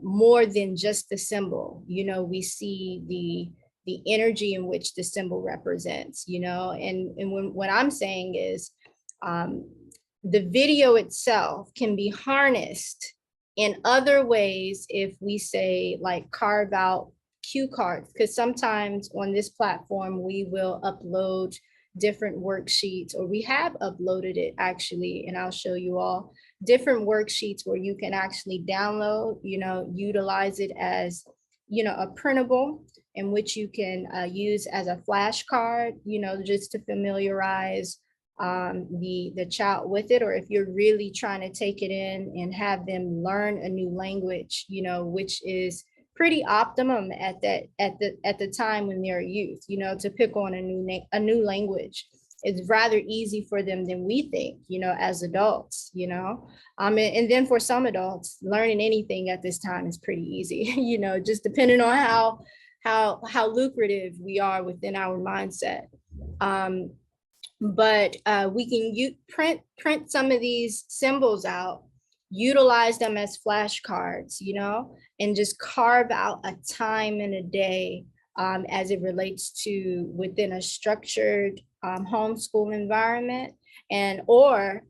more than just the symbol, you know, we see the energy in which the symbol represents, you know, and what I'm saying is the video itself can be harnessed in other ways if we say like carve out cue cards, because sometimes on this platform we will upload different worksheets, or we have uploaded it actually, and I'll show you all different worksheets where you can actually download, you know, utilize it as a printable in which you can use as a flashcard, just to familiarize the child with it, or if you're really trying to take it in and have them learn a new language, which is pretty optimum at the time when they're youth, to pick on a new language. It's rather easy for them than we think, as adults, and then for some adults, learning anything at this time is pretty easy, just depending on how lucrative we are within our mindset. But we can print some of these symbols out, utilize them as flashcards, and just carve out a time in a day as it relates to within a structured homeschool environment, or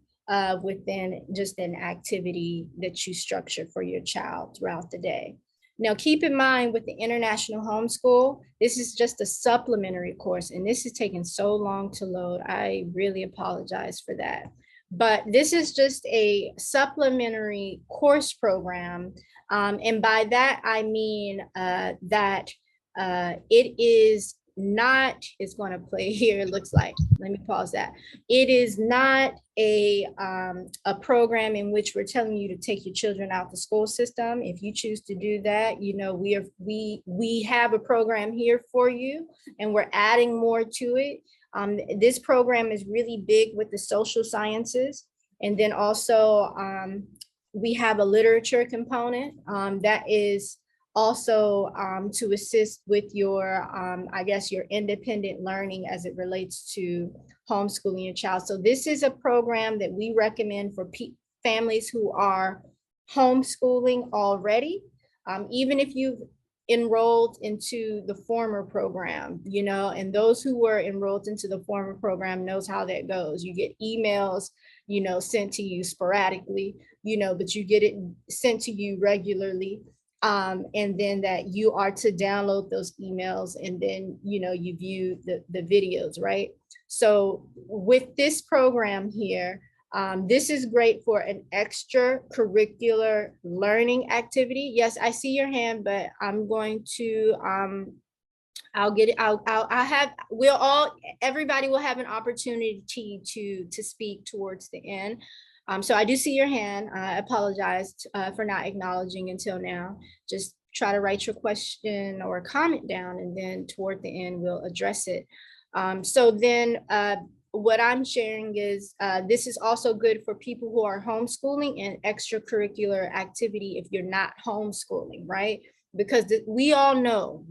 within just an activity that you structure for your child throughout the day. Now, keep in mind with the International Homeschool, this is just a supplementary course, and this is taking so long to load. I really apologize for that. But this is just a supplementary course program. And by that, I mean that it is not, it's going to play here, it looks like, let me pause that. It is not a program in which we're telling you to take your children out the school system. If you choose to do that, we have a program here for you, and we're adding more to it. This program is really big with the social sciences. And then also we have a literature component that is also to assist with your, your independent learning as it relates to homeschooling your child. So this is a program that we recommend for families who are homeschooling already, even if you've enrolled into the former program, and those who were enrolled into the former program knows how that goes. You get emails, sent to you sporadically, but you get it sent to you regularly. And then that you are to download those emails, and then, you view the videos, right? So with this program here, this is great for an extracurricular learning activity. Yes, I see your hand, but I'm going to, everybody will have an opportunity to speak towards the end. So I do see your hand. I apologize for not acknowledging until now. Just try to write your question or comment down, and then toward the end, we'll address it. So then what I'm sharing is this is also good for people who are homeschooling and extracurricular activity if you're not homeschooling, right? Because we all know,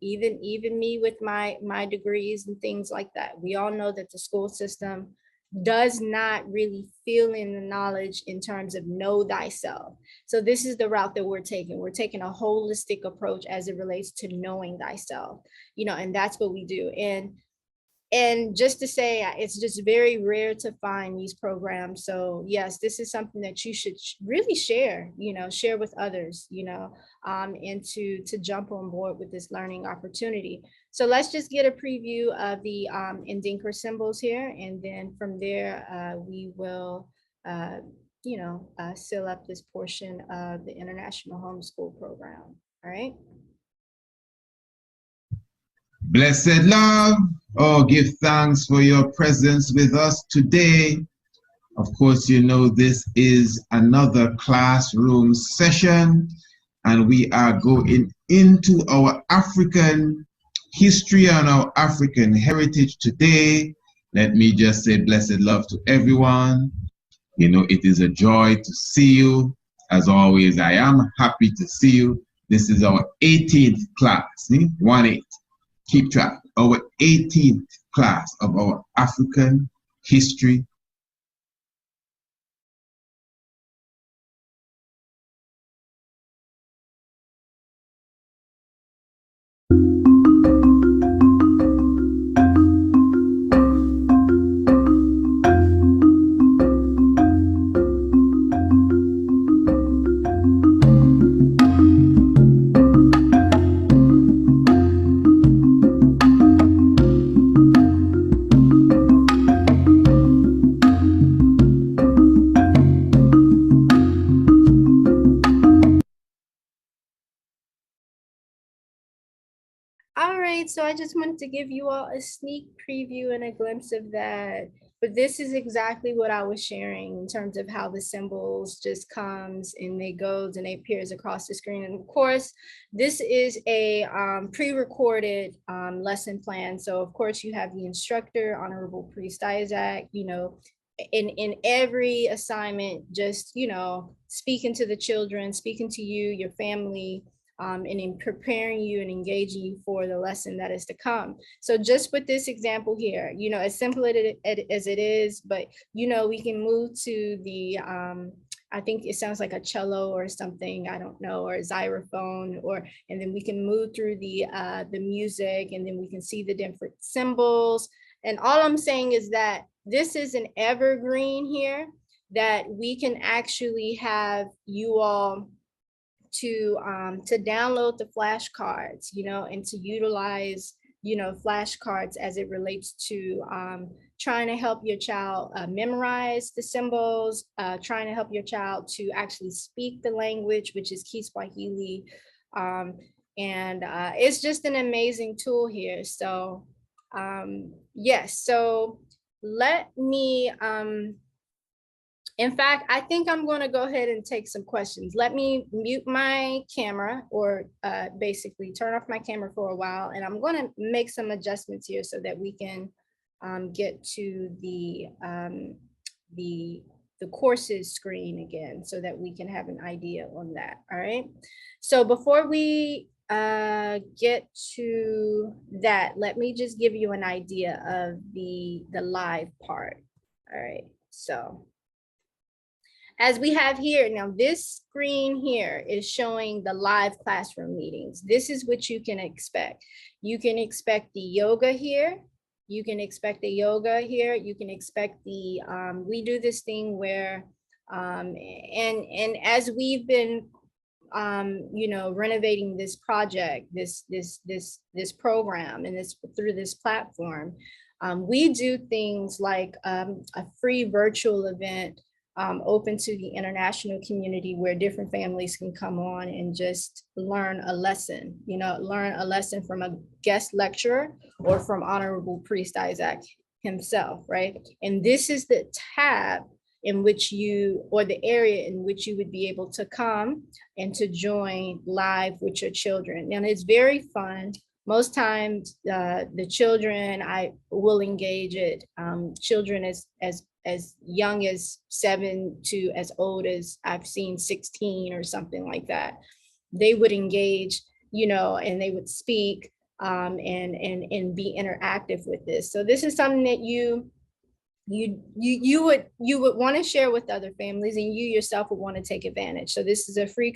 even me with my degrees and things like that, we all know that the school system does not really fill in the knowledge in terms of know thyself. So this is the route that we're taking. We're taking a holistic approach as it relates to knowing thyself, and that's what we do. And just to say, it's just very rare to find these programs. So yes, this is something that you should really share, share with others, and to jump on board with this learning opportunity. So let's just get a preview of the Ndinker symbols here. And then from there, we will, seal up this portion of the International Homeschool Program. All right. Blessed love, give thanks for your presence with us today. Of course, this is another classroom session, and we are going into our African history and our African heritage today. Let me just say blessed love to everyone. It is a joy to see you. As always, I am happy to see you. This is our 18th class, 1-8. Keep track, our 18th class of our African history. right, so I just wanted to give you all a sneak preview and a glimpse of that. But this is exactly what I was sharing in terms of how the symbols just comes and they goes and they appears across the screen. And of course, this is a pre-recorded lesson plan. So of course you have the instructor, Honorable Priest Isaac, you know, in every assignment, just, you know, speaking to the children, speaking to you, your family, and in preparing you and engaging you for the lesson that is to come. So just with this example here, you know, as simple as it is, but, you know, we can move to the, I think it sounds like a cello or something, I don't know, or a xylophone, or, and then we can move through the music, and then we can see the different symbols. And all I'm saying is that this is an evergreen here that we can actually have you all to download the flashcards, you know, and to utilize, you know, flashcards as it relates to trying to help your child memorize the symbols, trying to help your child to actually speak the language, which is Kiswahili. And it's just an amazing tool here. So yes, so let me, in fact, I think I'm going to go ahead and take some questions. Let me mute my camera, or basically turn off my camera for a while, and I'm going to make some adjustments here so that we can get to the courses screen again, so that we can have an idea on that. All right. So before we get to that, let me just give you an idea of the live part. All right. So as we have here, now this screen here is showing the live classroom meetings. This is what you can expect. You can expect the yoga here. You can expect the yoga here. You can expect the, we do this thing where, and as we've been, you know, renovating this project, this program, and this through this platform, we do things like a free virtual event open to the international community, where different families can come on and just learn a lesson, you know, learn a lesson from a guest lecturer or from Honorable Priest Isaac himself, right? And this is the tab in which you, or the area in which you would be able to come and to join live with your children. And it's very fun. Most times the children, I will engage it, children as young as 7 to as old as I've seen 16 or something like that. They would engage, you know, and they would speak and be interactive with this. So this is something that you would want to share with other families, and you yourself would want to take advantage. So this is a free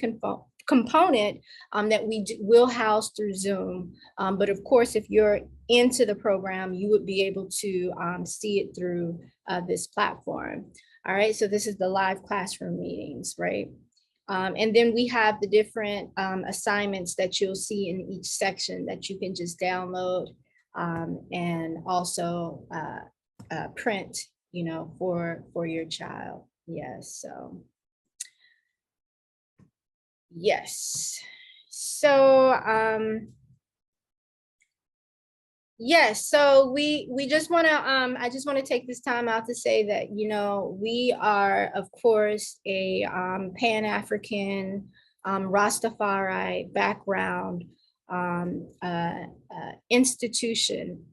component that we will house through Zoom. But of course, if you're into the program, you would be able to see it through this platform. All right, so this is the live classroom meetings, right? And then we have the different assignments that you'll see in each section that you can just download and also print, you know, for your child. Yes, so. Yes. So yes, so we just want to I just want to take this time out to say that, you know, we are, of course, a Pan-African Rastafari background institution,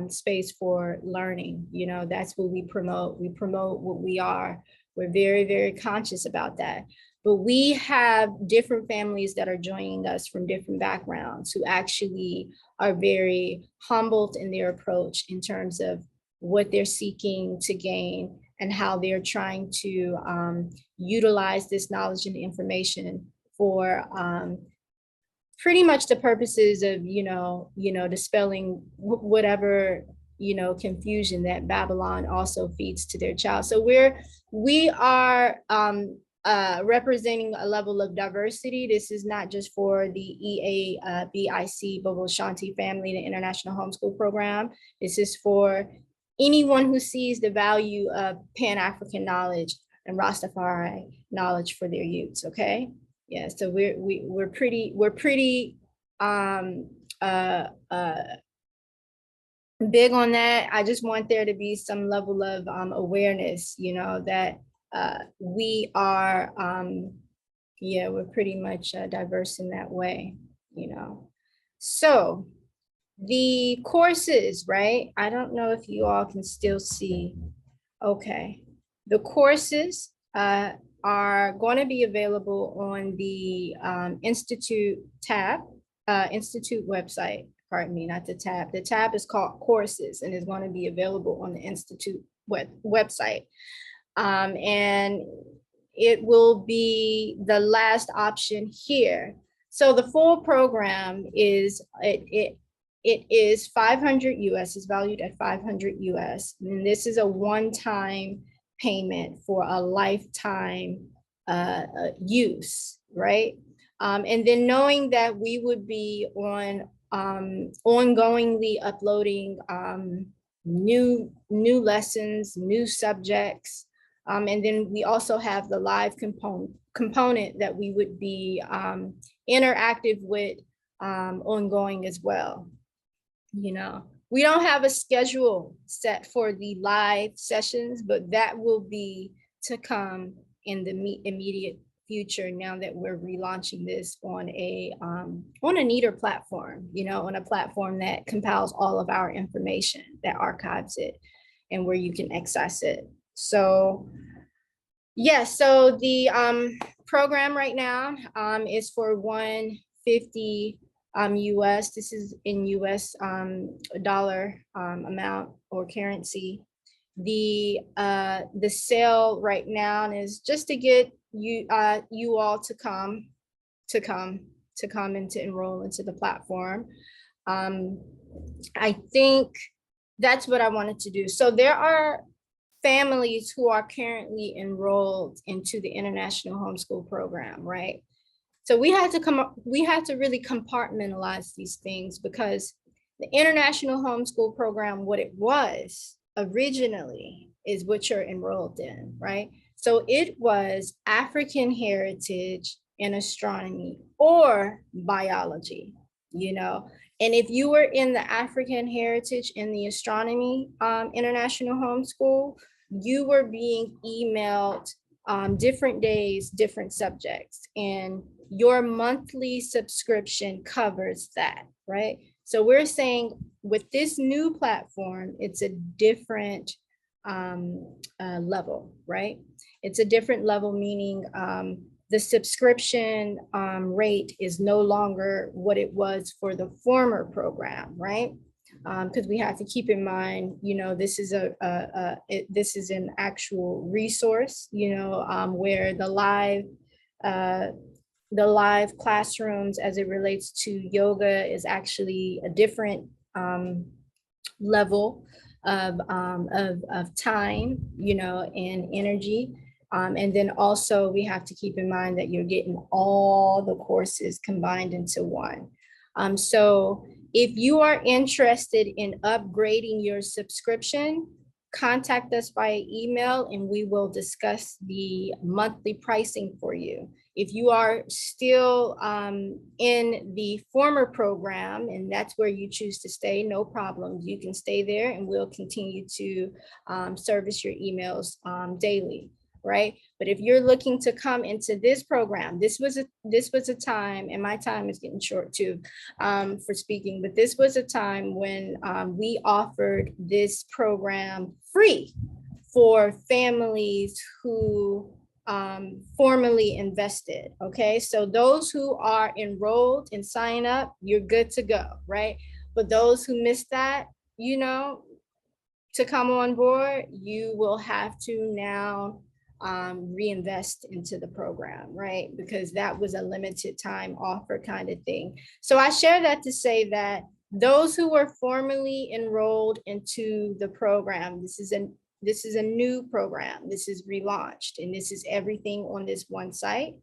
space for learning. You know, that's what we promote. We promote what we are. We're very, very conscious about that. But we have different families that are joining us from different backgrounds who actually are very humbled in their approach in terms of what they're seeking to gain and how they're trying to utilize this knowledge and information for pretty much the purposes of, you know, dispelling whatever, you know, confusion that Babylon also feeds to their child. So we are representing a level of diversity. This is not just for the EABIC Bobo Shanti family, the International Homeschool Program. This is for anyone who sees the value of Pan-African knowledge and Rastafari knowledge for their youths. Okay, yeah. So we're pretty big on that. I just want there to be some level of awareness, that we are, yeah, we're pretty much diverse in that way, So the courses, right? I don't know if you all can still see. Okay. The courses are going to be available on the Institute tab, Institute website. Pardon me, not the tab. The tab is called Courses and is going to be available on the Institute website. And it will be the last option here. So the full program is, it is 500 US, is valued at 500 US. And this is a one-time payment for a lifetime use, right? And then knowing that we would be on ongoingly uploading new lessons, new subjects. And then we also have the live component that we would be interactive with ongoing as well. We don't have a schedule set for the live sessions, but that will be to come in the immediate future now that we're relaunching this on a neater platform, on a platform that compiles all of our information, that archives it, and where you can access it. So yeah, so the program right now is for 150 US. This is in US dollar amount or currency. The sale right now is just to get you all to come and to enroll into the platform. I think that's what I wanted to do. So there are families who are currently enrolled into the International Homeschool Program, right? So we had to really compartmentalize these things, because the International Homeschool Program, what it was originally, is what you're enrolled in, right? So it was African heritage in astronomy or biology, And if you were in the African heritage in the astronomy international homeschool, you were being emailed different days, different subjects, and your monthly subscription covers that, right? So we're saying with this new platform, it's a different level, right? It's a different level, meaning the subscription rate is no longer what it was for the former program, right? Because we have to keep in mind, this is this is an actual resource, where the live classrooms as it relates to yoga is actually a different level of time, and energy. And then also we have to keep in mind that you're getting all the courses combined into one. So if you are interested in upgrading your subscription, contact us via email and we will discuss the monthly pricing for you. If you are still in the former program and that's where you choose to stay, no problem. You can stay there and we'll continue to service your emails daily. Right? But if you're looking to come into this program, this was a time, and my time is getting short too for speaking, but this was a time when we offered this program free for families who formally invested. Okay, so those who are enrolled and sign up, you're good to go, right? But those who missed that, to come on board, you will have to now reinvest into the program, right? Because that was a limited time offer kind of thing. So I share that to say that those who were formally enrolled into the program, this is a new program, this is relaunched, and this is everything on this one site.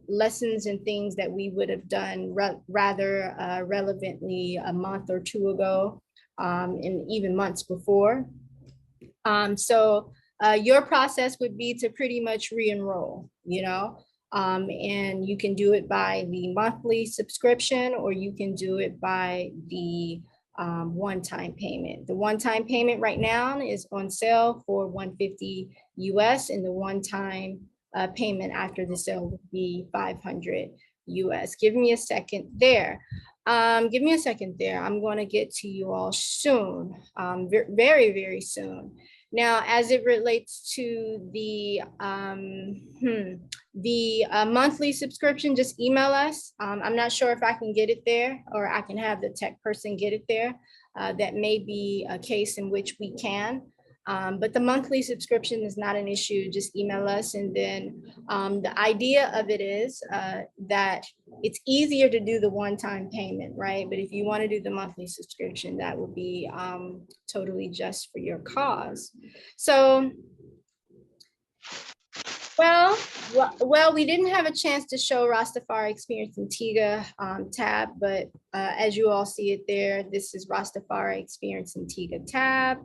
Lessons and things that we would have done rather relevantly a month or two ago, and even months before. So your process would be to pretty much re-enroll, and you can do it by the monthly subscription, or you can do it by the one-time payment. The one-time payment right now is on sale for $150 US, and the one-time payment after the sale would be $500 US. Give me a second there. I'm going to get to you all soon, very, very soon. Now, as it relates to the monthly subscription, just email us. I'm not sure if I can get it there or I can have the tech person get it there. That may be a case in which we can. But the monthly subscription is not an issue. Just email us. And then the idea of it is that it's easier to do the one-time payment, right? But if you want to do the monthly subscription, that would be totally just for your cause. So, well, we didn't have a chance to show Rastafari Experience Antigua tab, but as you all see it there, this is Rastafari Experience Antigua tab.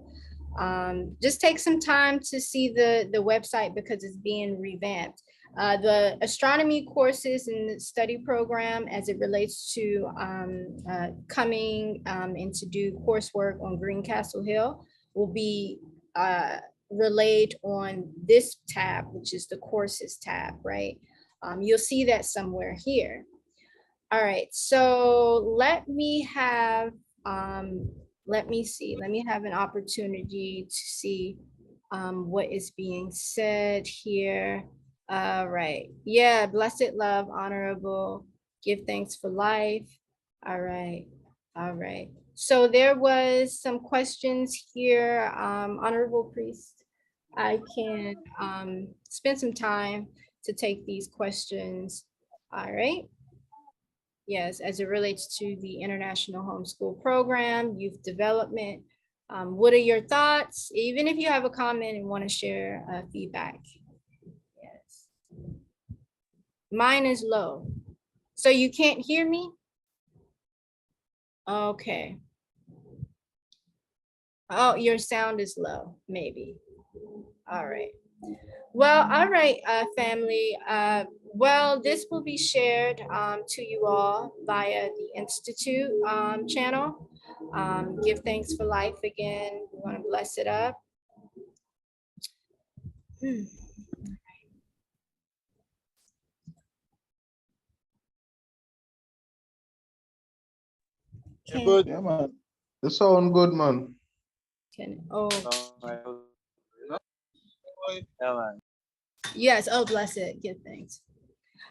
Just take some time to see the website because it's being revamped. The astronomy courses and the study program as it relates to coming and to do coursework on Greencastle Hill will be relayed on this tab, which is the courses tab, right? You'll see that somewhere here. All right, so let me have an opportunity to see what is being said here. All right. Yeah, blessed love, honorable, give thanks for life. All right. All right. So there was some questions here. Honorable priest, I can spend some time to take these questions. All right. Yes, as it relates to the International Homeschool Program, youth development. What are your thoughts? Even if you have a comment and want to share feedback. Yes. Mine is low. So you can't hear me? Okay. Oh, your sound is low, maybe. All right. Well, all right, family. Well, this will be shared to you all via the Institute channel. Give thanks for life again. We want to bless it up. Good, yeah, man. The sound good, man. Yes, oh, bless it. Give thanks.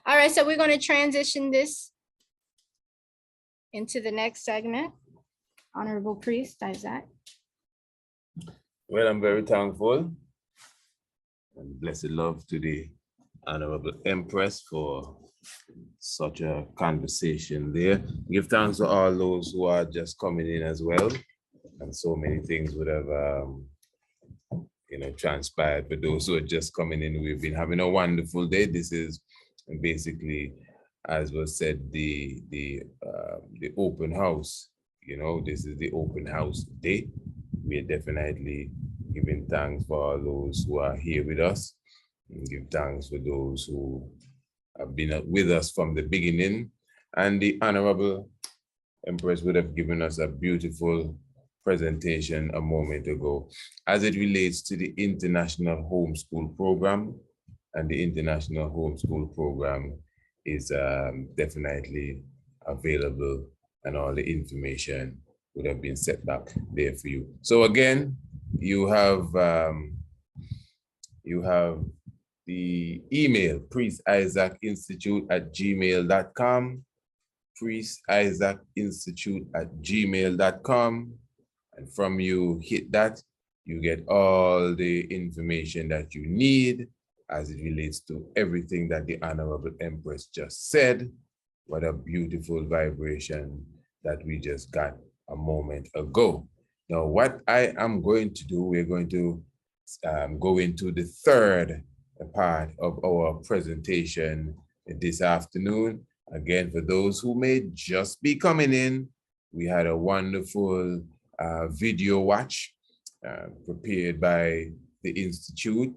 All right, so we're going to transition this into the next segment. Honorable Priest Isaac. Well, I'm very thankful and blessed love to the Honorable Empress for such a conversation there. Give thanks to all those who are just coming in as well. And so many things would have, transpired for those who are just coming in. We've been having a wonderful day. This is basically, as was said, the open house. This is the open house day. We are definitely giving thanks for all those who are here with us. And give thanks for those who have been with us from the beginning. And the Honorable Empress would have given us a beautiful presentation a moment ago as it relates to the International Homeschool Program. And the International Homeschool Program is definitely available, and all the information would have been set back there for you. So again, you have the email, priestIsaacInstitute@gmail.com, priestIsaacInstitute@gmail.com. And from you hit that, you get all the information that you need as it relates to everything that the Honorable Empress just said. What a beautiful vibration that we just got a moment ago. Now, what I am going to do, we're going to go into the third part of our presentation this afternoon. Again, for those who may just be coming in, we had a wonderful video watch prepared by the Institute,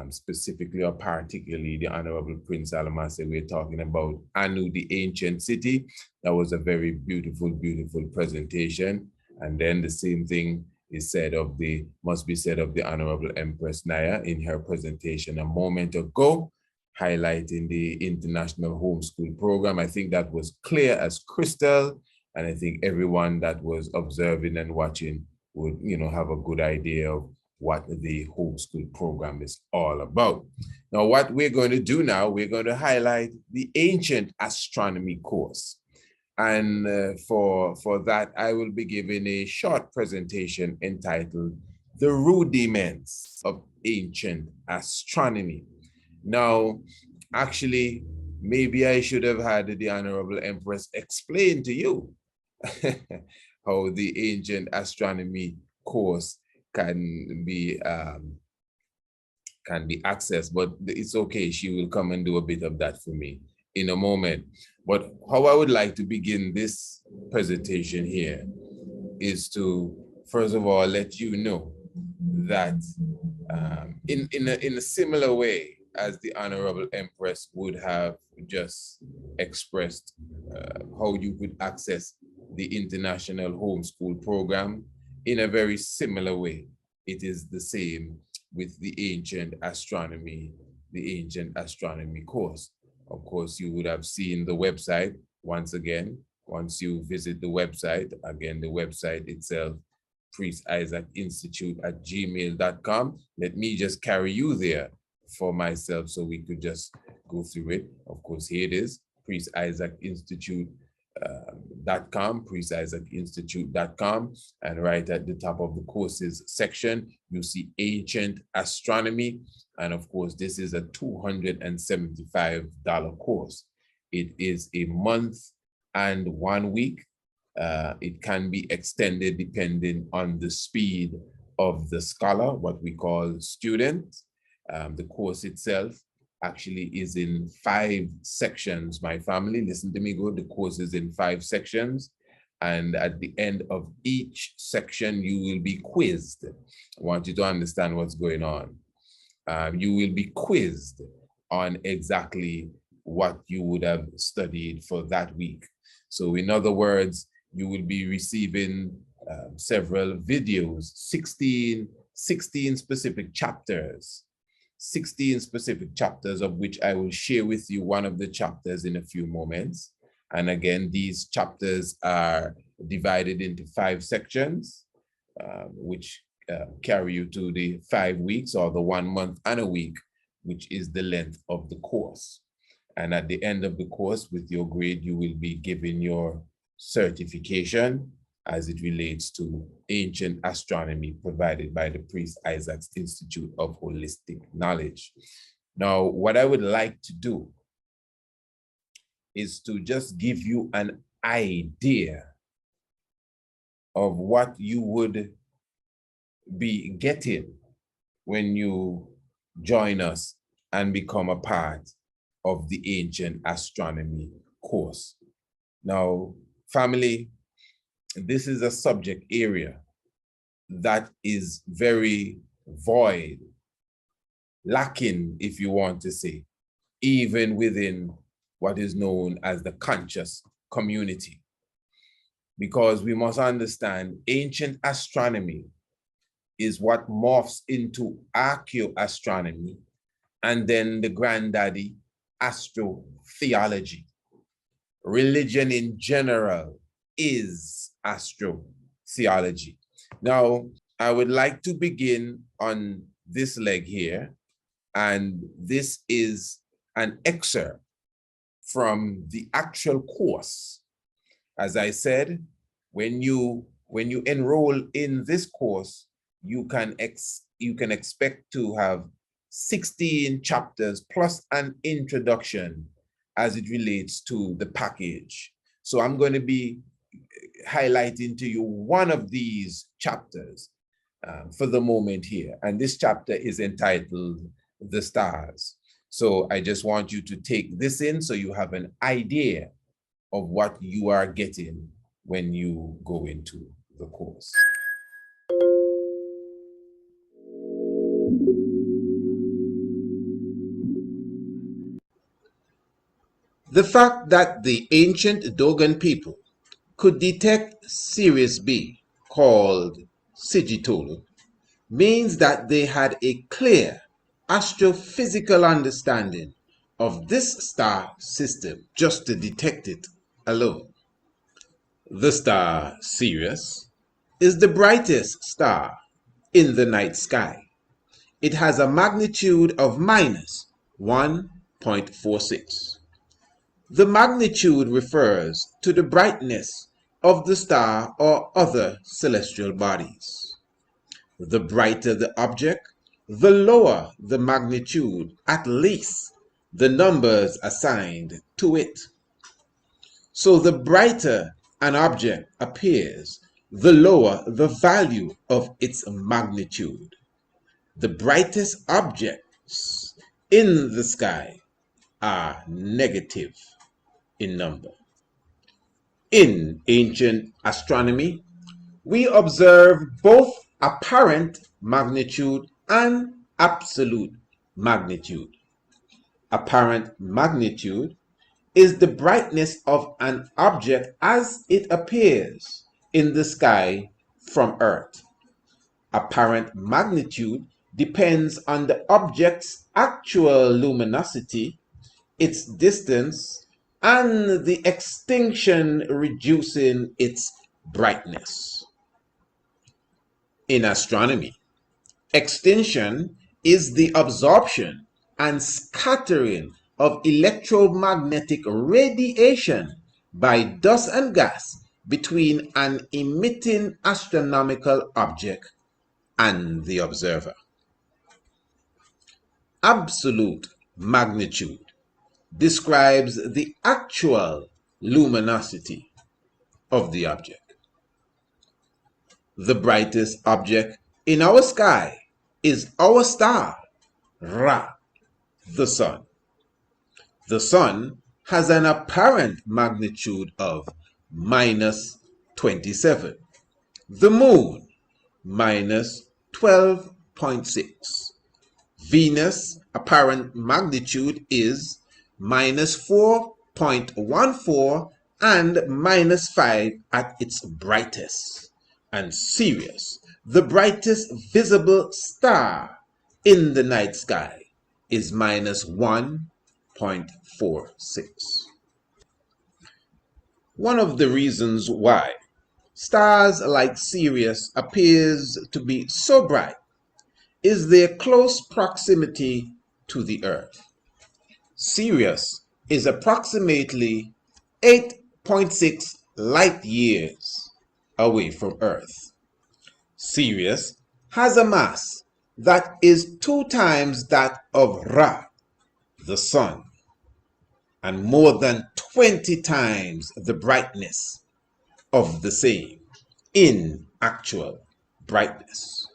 specifically or particularly the Honorable Prince Alamase. We're talking about Anu, the ancient city. That was a very beautiful, beautiful presentation. And then the same thing is said of must be said of the Honorable Empress Naya in her presentation a moment ago, highlighting the International Homeschool Program. I think that was clear as crystal, and I think everyone that was observing and watching would, have a good idea of what the homeschool program is all about. Now, what we're going to do now, we're going to highlight the Ancient Astronomy course. And for that, I will be giving a short presentation entitled The Rudiments of Ancient Astronomy. Now, actually, maybe I should have had the Honorable Empress explain to you how the Ancient Astronomy course can be accessed, but it's okay. She will come and do a bit of that for me in a moment. But how I would like to begin this presentation here is to, first of all, let you know that in a similar way as the Honorable Empress would have just expressed how you could access the International Homeschool Program, in a very similar way, it is the same with the Ancient Astronomy course. Of course, you would have seen the website once again. Once you visit the website, again, the website itself, Priest Isaac Institute at gmail.com. Let me just carry you there for myself so we could just go through it. Of course, here it is, Priest Isaac Institute. .com, priestisaacinstitute.com, and right at the top of the courses section, you see Ancient Astronomy, and of course, this is a $275 course. It is a month and 1 week. It can be extended depending on the speed of the scholar, what we call student. The course itself actually is in 5 sections. My family, listen to me good. The course is in 5 sections. And at the end of each section, you will be quizzed. I want you to understand what's going on. You will be quizzed on exactly what you would have studied for that week. So in other words, you will be receiving several videos, 16 specific chapters. 16 specific chapters, of which I will share with you one of the chapters in a few moments. And again, these chapters are divided into 5 sections, which carry you to the 5 weeks or the 1 month and a week, which is the length of the course. And at the end of the course, with your grade, you will be given your certification as it relates to ancient astronomy provided by the Priest Isaac's Institute of Holistic Knowledge. Now, what I would like to do is to just give you an idea of what you would be getting when you join us and become a part of the Ancient Astronomy course. Now, family, this is a subject area that is very void, lacking, if you want to say, even within what is known as the conscious community. Because we must understand ancient astronomy is what morphs into archaeoastronomy and then the granddaddy astrotheology. Religion in general is astrotheology. Now, I would like to begin on this leg here, and this is an excerpt from the actual course. As I said, when you enroll in this course, you can expect to have 16 chapters plus an introduction as it relates to the package. So I'm going to be highlighting to you one of these chapters for the moment here. And this chapter is entitled The Stars. So I just want you to take this in so you have an idea of what you are getting when you go into the course. The fact that the ancient Dogon people could detect Sirius B called Sigitolu, means that they had a clear astrophysical understanding of this star system just to detect it alone. The star Sirius is the brightest star in the night sky. It has a magnitude of minus 1.46. The magnitude refers to the brightness of the star or other celestial bodies. The brighter the object, the lower the magnitude, at least the numbers assigned to it. So the brighter an object appears, the lower the value of its magnitude. The brightest objects in the sky are negative in number. In ancient astronomy, we observe both apparent magnitude and absolute magnitude. Apparent magnitude is the brightness of an object as it appears in the sky from Earth. Apparent magnitude depends on the object's actual luminosity, its distance, and the extinction reducing its brightness. In astronomy, extinction is the absorption and scattering of electromagnetic radiation by dust and gas between an emitting astronomical object and the observer. Absolute magnitude describes the actual luminosity of the object. The brightest object in our sky is our star, Ra, the sun. The sun has an apparent magnitude of minus 27. The moon, minus 12.6. Venus' apparent magnitude is minus 4.14 and minus 5 at its brightest. And Sirius, the brightest visible star in the night sky, is minus 1.46. One of the reasons why stars like Sirius appears to be so bright is their close proximity to the Earth. Sirius is approximately 8.6 light years away from Earth. Sirius has a mass that is 2 times that of Ra, the sun, and more than 20 times the brightness of the same in actual brightness.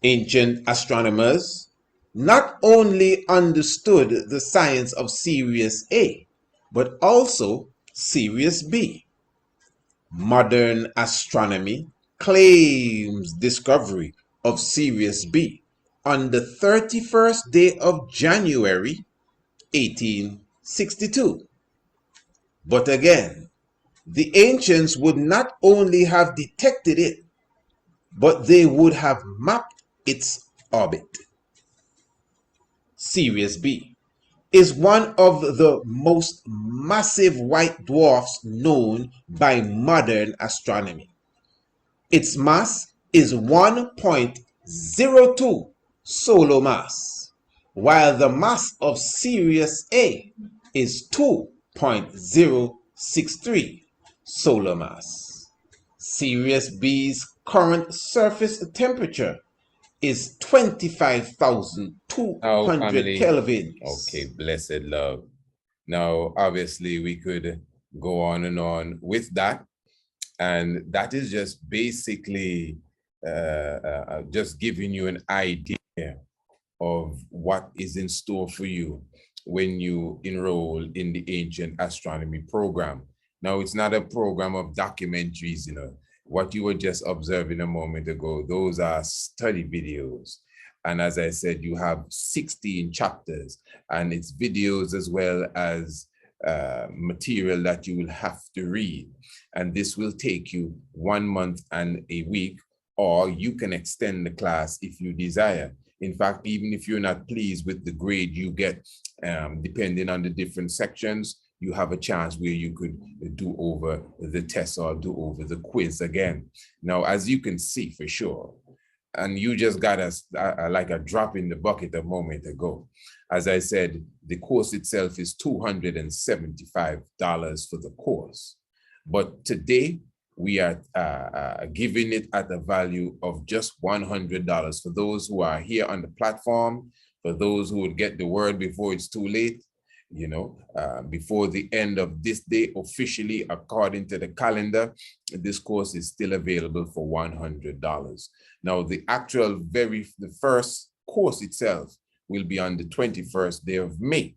Ancient astronomers not only understood the science of Sirius A, but also Sirius B. Modern astronomy claims discovery of Sirius B on the 31st day of January 1862. But again, the ancients would not only have detected it, but they would have mapped its orbit. Sirius B is one of the most massive white dwarfs known by modern astronomy. Its mass is 1.02 solar mass, while the mass of Sirius A is 2.063 solar mass. Sirius B's current surface temperature is 25,200 kelvins. Okay, blessed love. Now, obviously, we could go on and on with that. And that is just basically just giving you an idea of what is in store for you when you enroll in the Ancient Astronomy program. Now, it's not a program of documentaries, What you were just observing a moment ago, those are study videos. And as I said, you have 16 chapters, and it's videos as well as material that you will have to read. And this will take you 1 month and a week, or you can extend the class if you desire. In fact, even if you're not pleased with the grade you get, depending on the different sections, you have a chance where you could do over the test or do over the quiz again. Now, as you can see for sure, and you just got us like a drop in the bucket a moment ago. As I said, the course itself is $275 for the course. But today, we are giving it at a value of just $100 for those who are here on the platform, for those who would get the word before it's too late, you know, before the end of this day, officially, according to the calendar, this course is still available for $100. Now, the first course itself will be on the 21st day of May.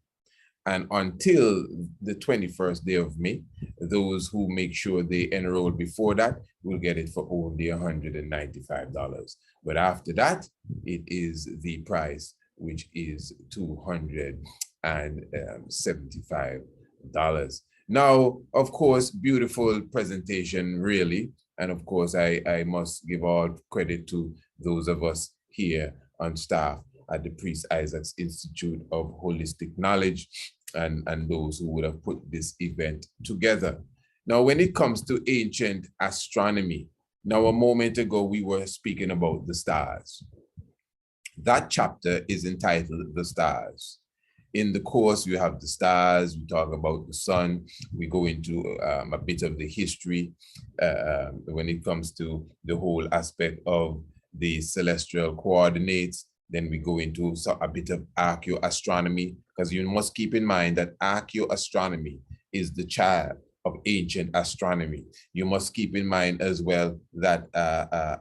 And until the 21st day of May, those who make sure they enroll before that will get it for only $195. But after that, it is the price, which is $275. Now, of course, beautiful presentation, really. And of course, I must give all credit to those of us here on staff at the Priest Isaac's Institute of Holistic Knowledge and those who would have put this event together. Now, when it comes to ancient astronomy, now a moment ago, we were speaking about the stars. That chapter is entitled The Stars. In the course, we have the stars, we talk about the sun, we go into a bit of the history when it comes to the whole aspect of the celestial coordinates. Then we go into a bit of archaeoastronomy, because you must keep in mind that archaeoastronomy is the child of ancient astronomy. You must keep in mind as well that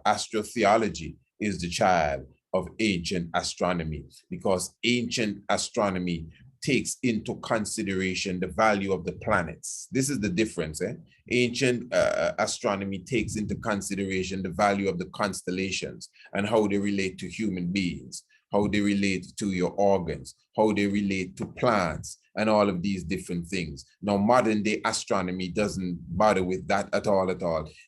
astrotheology is the child of ancient astronomy, because ancient astronomy takes into consideration the value of the planets. This is the difference. Ancient astronomy takes into consideration the value of the constellations and how they relate to human beings, how they relate to your organs, how they relate to plants, and all of these different things. Now, modern day astronomy doesn't bother with that at all.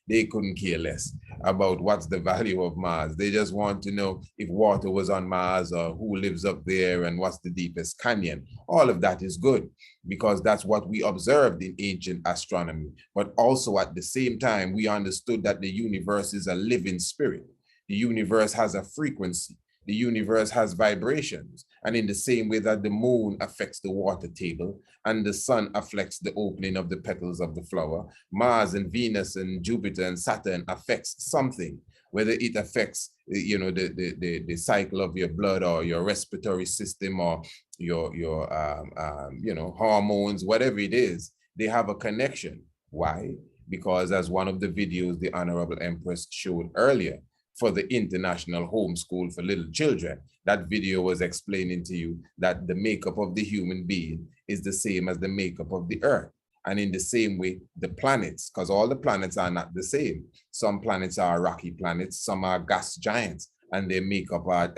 They couldn't care less about what's the value of Mars. They just want to know if water was on Mars or who lives up there and what's the deepest canyon. All of that is good because that's what we observed in ancient astronomy. But also at the same time, we understood that the universe is a living spirit. The universe has a frequency. The universe has vibrations. And in the same way that the moon affects the water table and the sun affects the opening of the petals of the flower, Mars and Venus and Jupiter and Saturn affects something, whether it affects, you know, the cycle of your blood or your respiratory system or your you know, hormones, whatever it is, they have a connection. Why? Because as one of the videos the Honorable Empress showed earlier, for the International Homeschool for Little Children, that video was explaining to you that the makeup of the human being is the same as the makeup of the earth. And in the same way, the planets, because all the planets are not the same. Some planets are rocky planets, some are gas giants, and their makeup are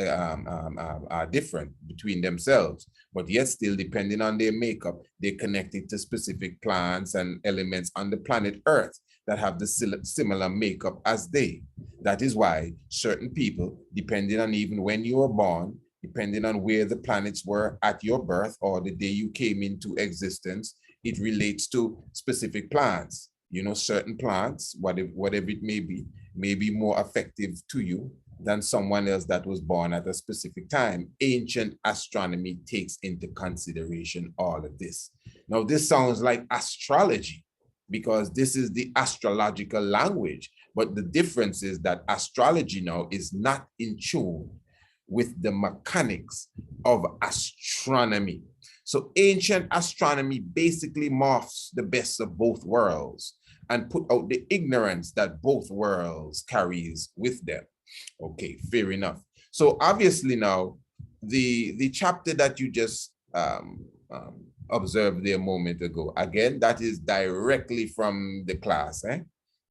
different between themselves. But yet still, depending on their makeup, they're connected to specific plants and elements on the planet Earth that have the similar makeup as they. That is why certain people, depending on even when you were born, depending on where the planets were at your birth or the day you came into existence, it relates to specific plants. You know, certain plants, whatever it may be more effective to you than someone else that was born at a specific time. Ancient astronomy takes into consideration all of this. Now, this sounds like astrology, because this is the astrological language. But the difference is that astrology now is not in tune with the mechanics of astronomy. So ancient astronomy basically morphs the best of both worlds and put out the ignorance that both worlds carries with them. Okay, fair enough. So obviously now, the chapter that you just observed there a moment ago, again, that is directly from the class.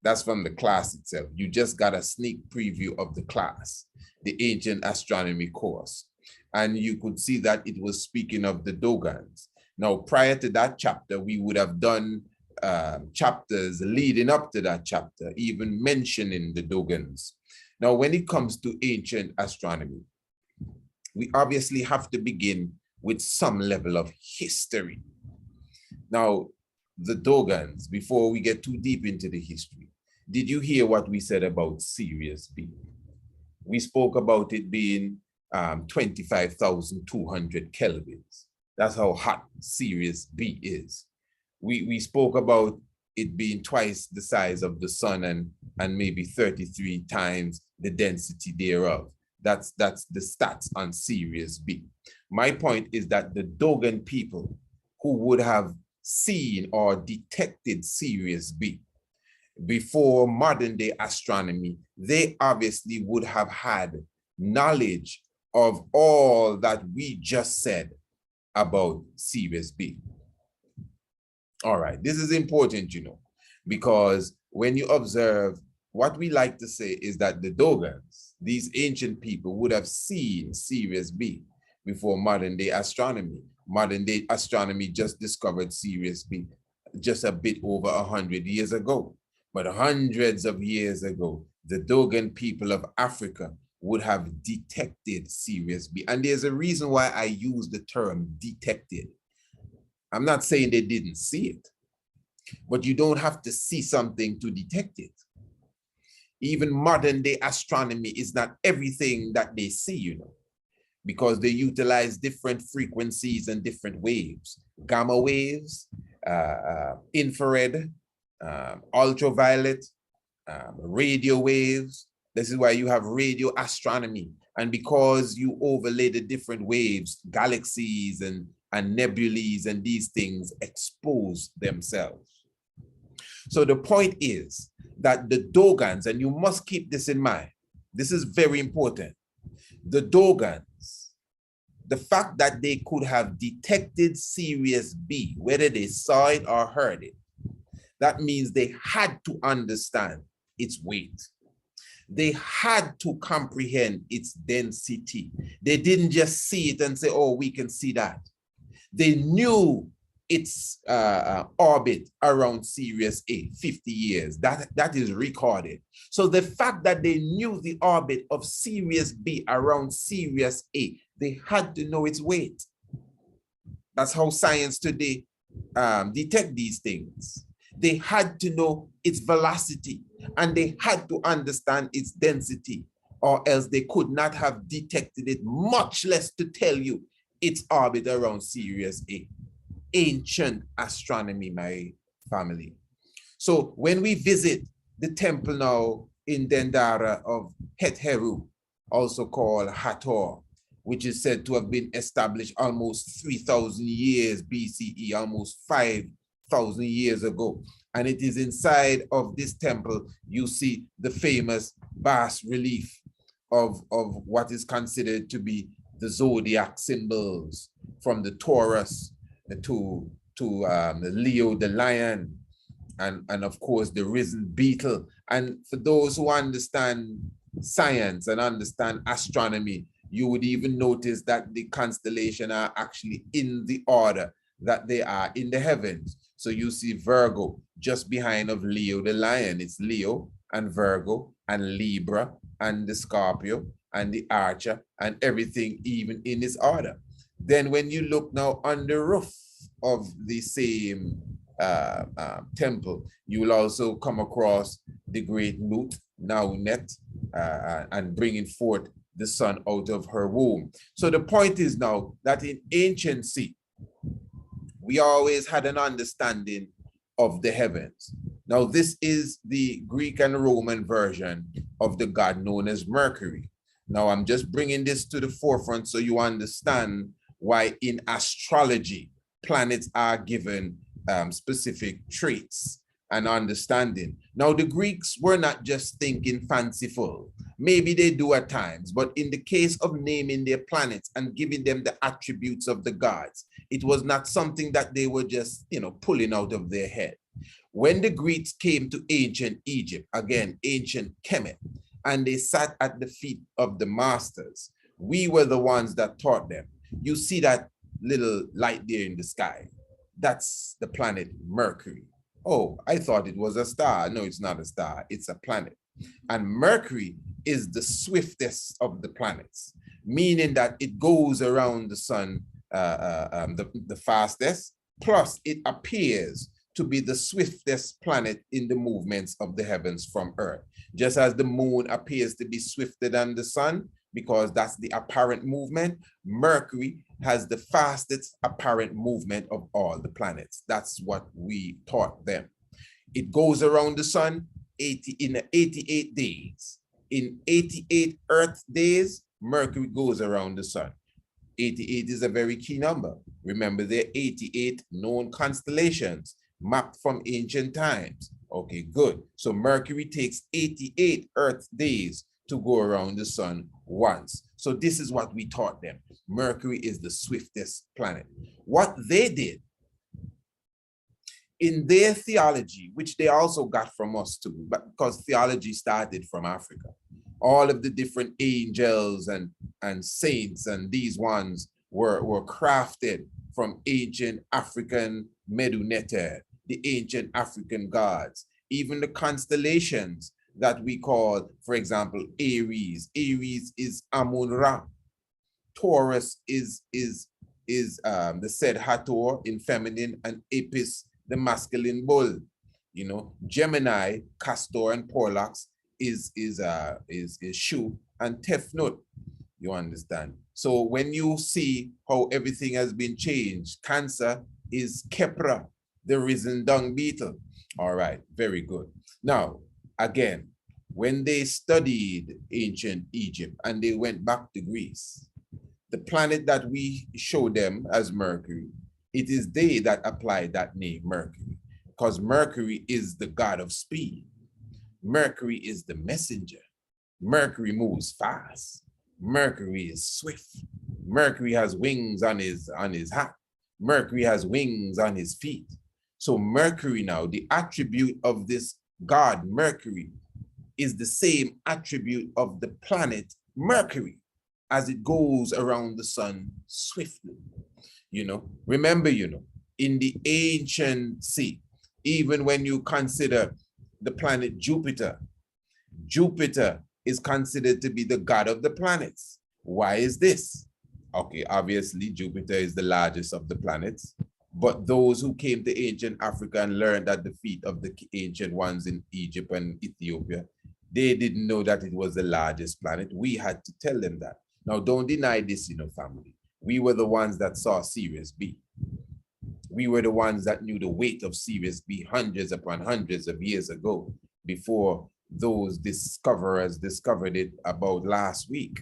That's from the class itself. You just got a sneak preview of the class, the Ancient Astronomy course. And you could see that it was speaking of the Dogons. Now, prior to that chapter, we would have done chapters leading up to that chapter, even mentioning the Dogons. Now, when it comes to ancient astronomy, we obviously have to begin with some level of history. Now, the Dogons, before we get too deep into the history, did you hear what we said about Sirius B? We spoke about it being 25,200 kelvins. That's how hot Sirius B is. We spoke about it being twice the size of the sun and maybe 33 times the density thereof. That's the stats on Sirius B. My point is that the Dogon people who would have seen or detected Sirius B before modern day astronomy, they obviously would have had knowledge of all that we just said about Sirius B. All right, this is important, you know, because when you observe, what we like to say is that the Dogons, these ancient people, would have seen Sirius B before modern day astronomy. Modern day astronomy just discovered Sirius B just a bit over 100 years ago. But hundreds of years ago, the Dogon people of Africa would have detected Sirius B. And there's a reason why I use the term detected. I'm not saying they didn't see it, but you don't have to see something to detect it. Even modern day astronomy is not everything that they see, you know, because they utilize different frequencies and different waves, gamma waves, infrared, ultraviolet, radio waves. This is why you have radio astronomy. And because you overlay the different waves, galaxies and nebulae and these things expose themselves. So the point is that the Dogons, and you must keep this in mind, this is very important. The Dogons, the fact that they could have detected Sirius B, whether they saw it or heard it, that means they had to understand its weight. They had to comprehend its density. They didn't just see it and say, oh, we can see that. They knew its orbit around Sirius A, 50 years. That is recorded. So the fact that they knew the orbit of Sirius B around Sirius A, they had to know its weight. That's how science today detect these things. They had to know its velocity and they had to understand its density, or else they could not have detected it, much less to tell you its orbit around Sirius A. Ancient astronomy, my family. So when we visit the temple now in Dendara of Het-Heru, also called Hathor, which is said to have been established almost 3,000 years BCE, almost 5,000 years ago. And it is inside of this temple, you see the famous bas relief of what is considered to be the zodiac symbols, from the Taurus to the Leo, the lion, and of course the risen beetle. And for those who understand science and understand astronomy, you would even notice that the constellations are actually in the order that they are in the heavens. So you see Virgo just behind of Leo, the lion. It's Leo and Virgo and Libra and the Scorpio and the Archer and everything even in its order. Then when you look now on the roof of the same temple, you will also come across the great Nut, Naunet, and bringing forth the sun out of her womb. So the point is now that in anciency, we always had an understanding of the heavens. Now, this is the Greek and Roman version of the god known as Mercury. Now, I'm just bringing this to the forefront so you understand why in astrology, planets are given specific traits and understanding. Now, the Greeks were not just thinking fanciful. Maybe they do at times, but in the case of naming their planets and giving them the attributes of the gods, it was not something that they were just, pulling out of their head. When the Greeks came to ancient Egypt, again, ancient Kemet, and they sat at the feet of the masters, we were the ones that taught them. You see that little light there in the sky, that's the planet Mercury. Oh, I thought it was a star. No, it's not a star, it's a planet. And Mercury is the swiftest of the planets, meaning that it goes around the sun the fastest, plus it appears to be the swiftest planet in the movements of the heavens from Earth. Just as the moon appears to be swifter than the sun, because that's the apparent movement, Mercury has the fastest apparent movement of all the planets. That's what we taught them. It goes around the sun in 88 days. In 88 Earth days, Mercury goes around the sun. 88 is a very key number. Remember, there are 88 known constellations mapped from ancient times. Okay, good. So Mercury takes 88 Earth days to go around the sun once. So this is what we taught them. Mercury is the swiftest planet. What they did in their theology, which they also got from us too, but because theology started from Africa, all of the different angels and saints and these ones were crafted from ancient African Medunete, the ancient African gods. Even the constellations that we call, for example, Aries. Aries is Amun-Ra. Taurus is the said Hathor in feminine, and Apis, the masculine bull. You know, Gemini, Castor and Pollux is Shu and Tefnut. You understand? So when you see how everything has been changed, Cancer is Kepra, the risen dung beetle. All right, very good. Now, again, when they studied ancient Egypt and they went back to Greece, the planet that we show them as Mercury, it is they that applied that name Mercury, because Mercury is the god of speed. Mercury is the messenger. Mercury moves fast. Mercury is swift. Mercury has wings on his hat. Mercury has wings on his feet. So Mercury now, the attribute of this god Mercury is the same attribute of the planet Mercury as it goes around the sun swiftly. You know, remember, you know, in the ancient sea, even when you consider the planet Jupiter, Jupiter is considered to be the god of the planets. Why is this? Okay, obviously Jupiter is the largest of the planets, but those who came to ancient Africa and learned at the feet of the ancient ones in Egypt and Ethiopia, they didn't know that it was the largest planet. We had to tell them that. Now, don't deny this, you know, family. We were the ones that saw Sirius B. We were the ones that knew the weight of Sirius B hundreds upon hundreds of years ago, before those discoverers discovered it about last week.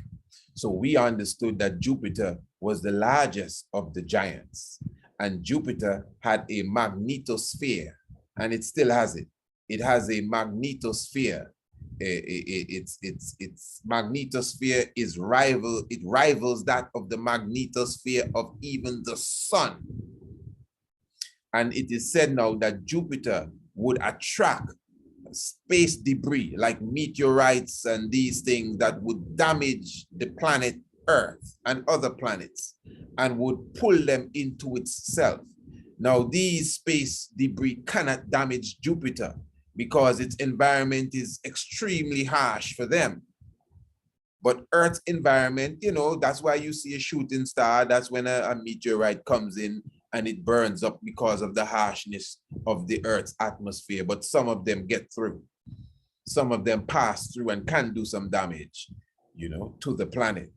So we understood that Jupiter was the largest of the giants, and Jupiter had a magnetosphere, and it still has it. It has a magnetosphere. Its magnetosphere rivals that of the magnetosphere of even the sun. And it is said now that Jupiter would attract space debris like meteorites and these things that would damage the planet Earth and other planets and would pull them into itself. Now, these space debris cannot damage Jupiter because its environment is extremely harsh for them. But Earth's environment, you know, that's why you see a shooting star. That's when a meteorite comes in and it burns up because of the harshness of the Earth's atmosphere. But some of them get through. Some of them pass through and can do some damage, you know, to the planet.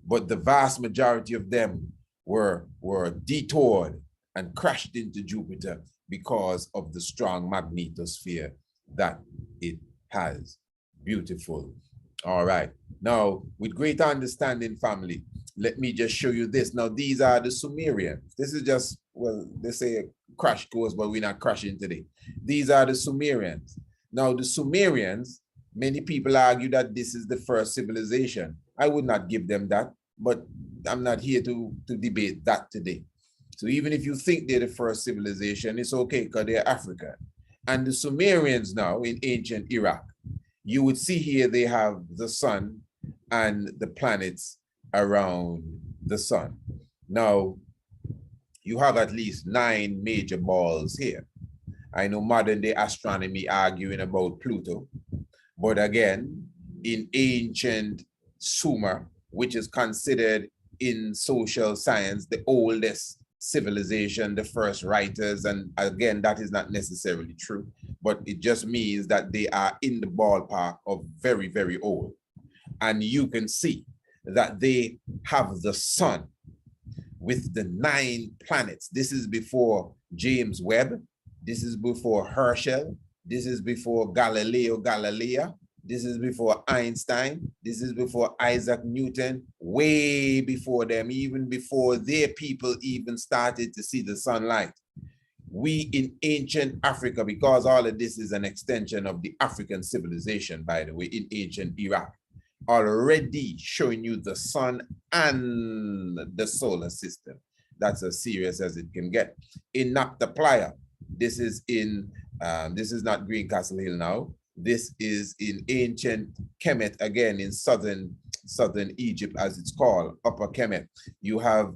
But the vast majority of them were detoured and crashed into Jupiter because of the strong magnetosphere that it has. Beautiful. All right. Now, with great understanding, family, let me just show you this. Now, these are the Sumerians. This is just, well, they say a crash course, but we're not crashing today. These are the Sumerians. Now, the Sumerians, many people argue that this is the first civilization. I would not give them that, but I'm not here to debate that today. So even if you think they're the first civilization, it's okay because they're African. And the Sumerians now in ancient Iraq, you would see here they have the sun and the planets around the sun. Now, you have at least 9 major balls here. I know modern day astronomy arguing about Pluto, but again, in ancient Sumer, which is considered in social science the oldest civilization, the first writers, and again, that is not necessarily true, but it just means that they are in the ballpark of very, very old. And you can see that they have the sun with the 9 planets. This is before James Webb. This is before Herschel. This is before Galileo Galilei. This is before Einstein. This is before Isaac Newton, way before them, even before their people even started to see the sunlight. We in ancient Africa, because all of this is an extension of the African civilization, by the way, in ancient Iraq, already showing you the sun and the solar system. That's as serious as it can get. In Noctiplaya, this is in, this is not Greencastle Hill now. This is in ancient Kemet, again in southern Egypt, as it's called, Upper Kemet. You have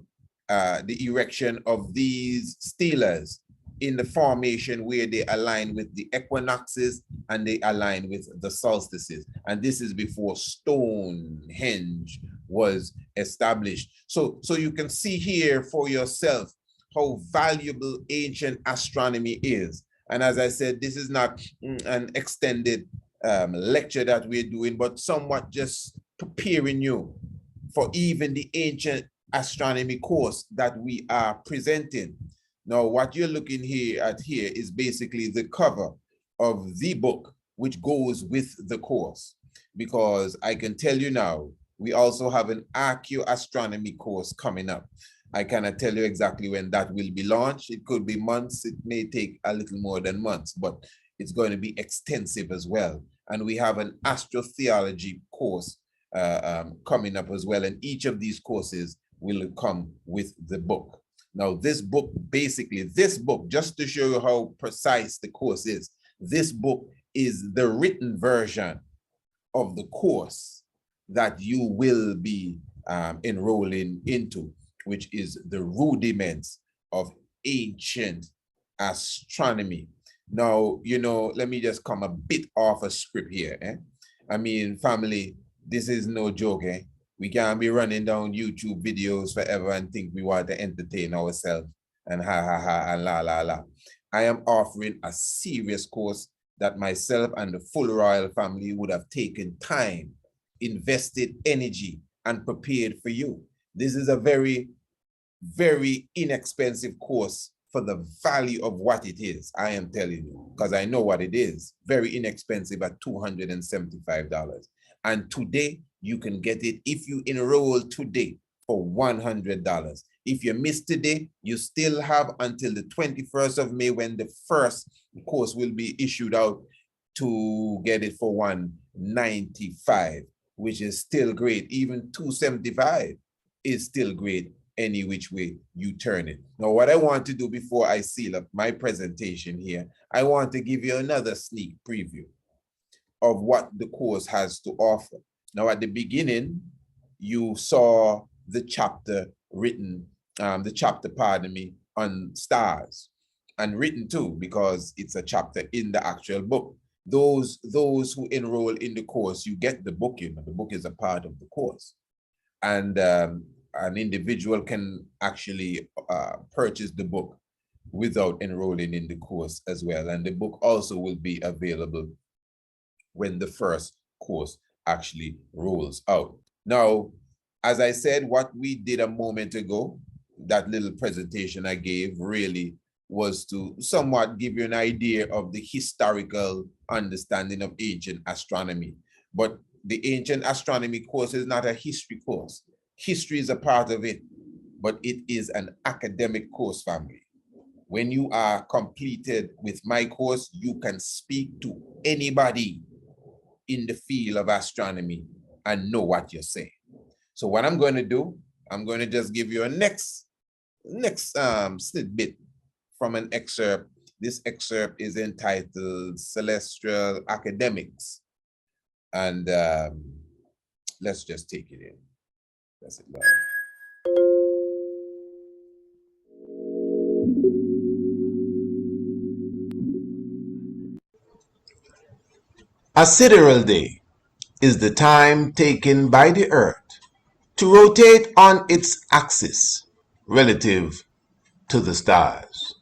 the erection of these steles in the formation where they align with the equinoxes and they align with the solstices. And this is before Stonehenge was established. So you can see here for yourself how valuable ancient astronomy is. And as I said, this is not an extended lecture that we're doing, but somewhat just preparing you for even the Ancient Astronomy course that we are presenting. Now, what you're looking at here is basically the cover of the book, which goes with the course. Because I can tell you now, we also have an ARCHAEOASTRONOMY course coming up. I cannot tell you exactly when that will be launched. It could be months. It may take a little more than months, but it's going to be extensive as well. And we have an astrotheology course coming up as well. And each of these courses will come with the book. Now, this book, basically, this book, just to show you how precise the course is, this book is the written version of the course that you will be enrolling into, which is the Rudiments of Ancient Astronomy. Now, you know, let me just come a bit off a script here. I mean, family, this is no joke. We can't be running down YouTube videos forever and think we want to entertain ourselves and and la. I am offering a serious course that myself and the full royal family would have taken time, invested energy, and prepared for you. This is a very, very inexpensive course for the value of what it is. I am telling you, because I know what it is. Very inexpensive at $275. And today, you can get it if you enroll today for $100. If you miss today, you still have until the 21st of May when the first course will be issued out to get it for $195, which is still great. Even $275 is still great any which way you turn it. Now, what I want to do before I seal up my presentation here, I want to give you another sneak preview of what the course has to offer. Now, at the beginning, you saw the chapter written, on stars, and written too, because it's a chapter in the actual book. Those who enroll in the course, you get the book, you know, the book is a part of the course. And an individual can actually purchase the book without enrolling in the course as well. And the book also will be available when the first course actually rolls out. Now, as I said, what we did a moment ago, that little presentation I gave really was to somewhat give you an idea of the historical understanding of ancient astronomy. But the Ancient Astronomy course is not a history course. History is a part of it, but it is an academic course, family. When you are completed with my course, you can speak to anybody in the field of astronomy and know what you're saying. So what I'm going to do, I'm going to just give you a next snippet from an excerpt. This excerpt is entitled Celestial Academics. And let's just take it in. That's it, Lord. A sidereal day is the time taken by the Earth to rotate on its axis relative to the stars.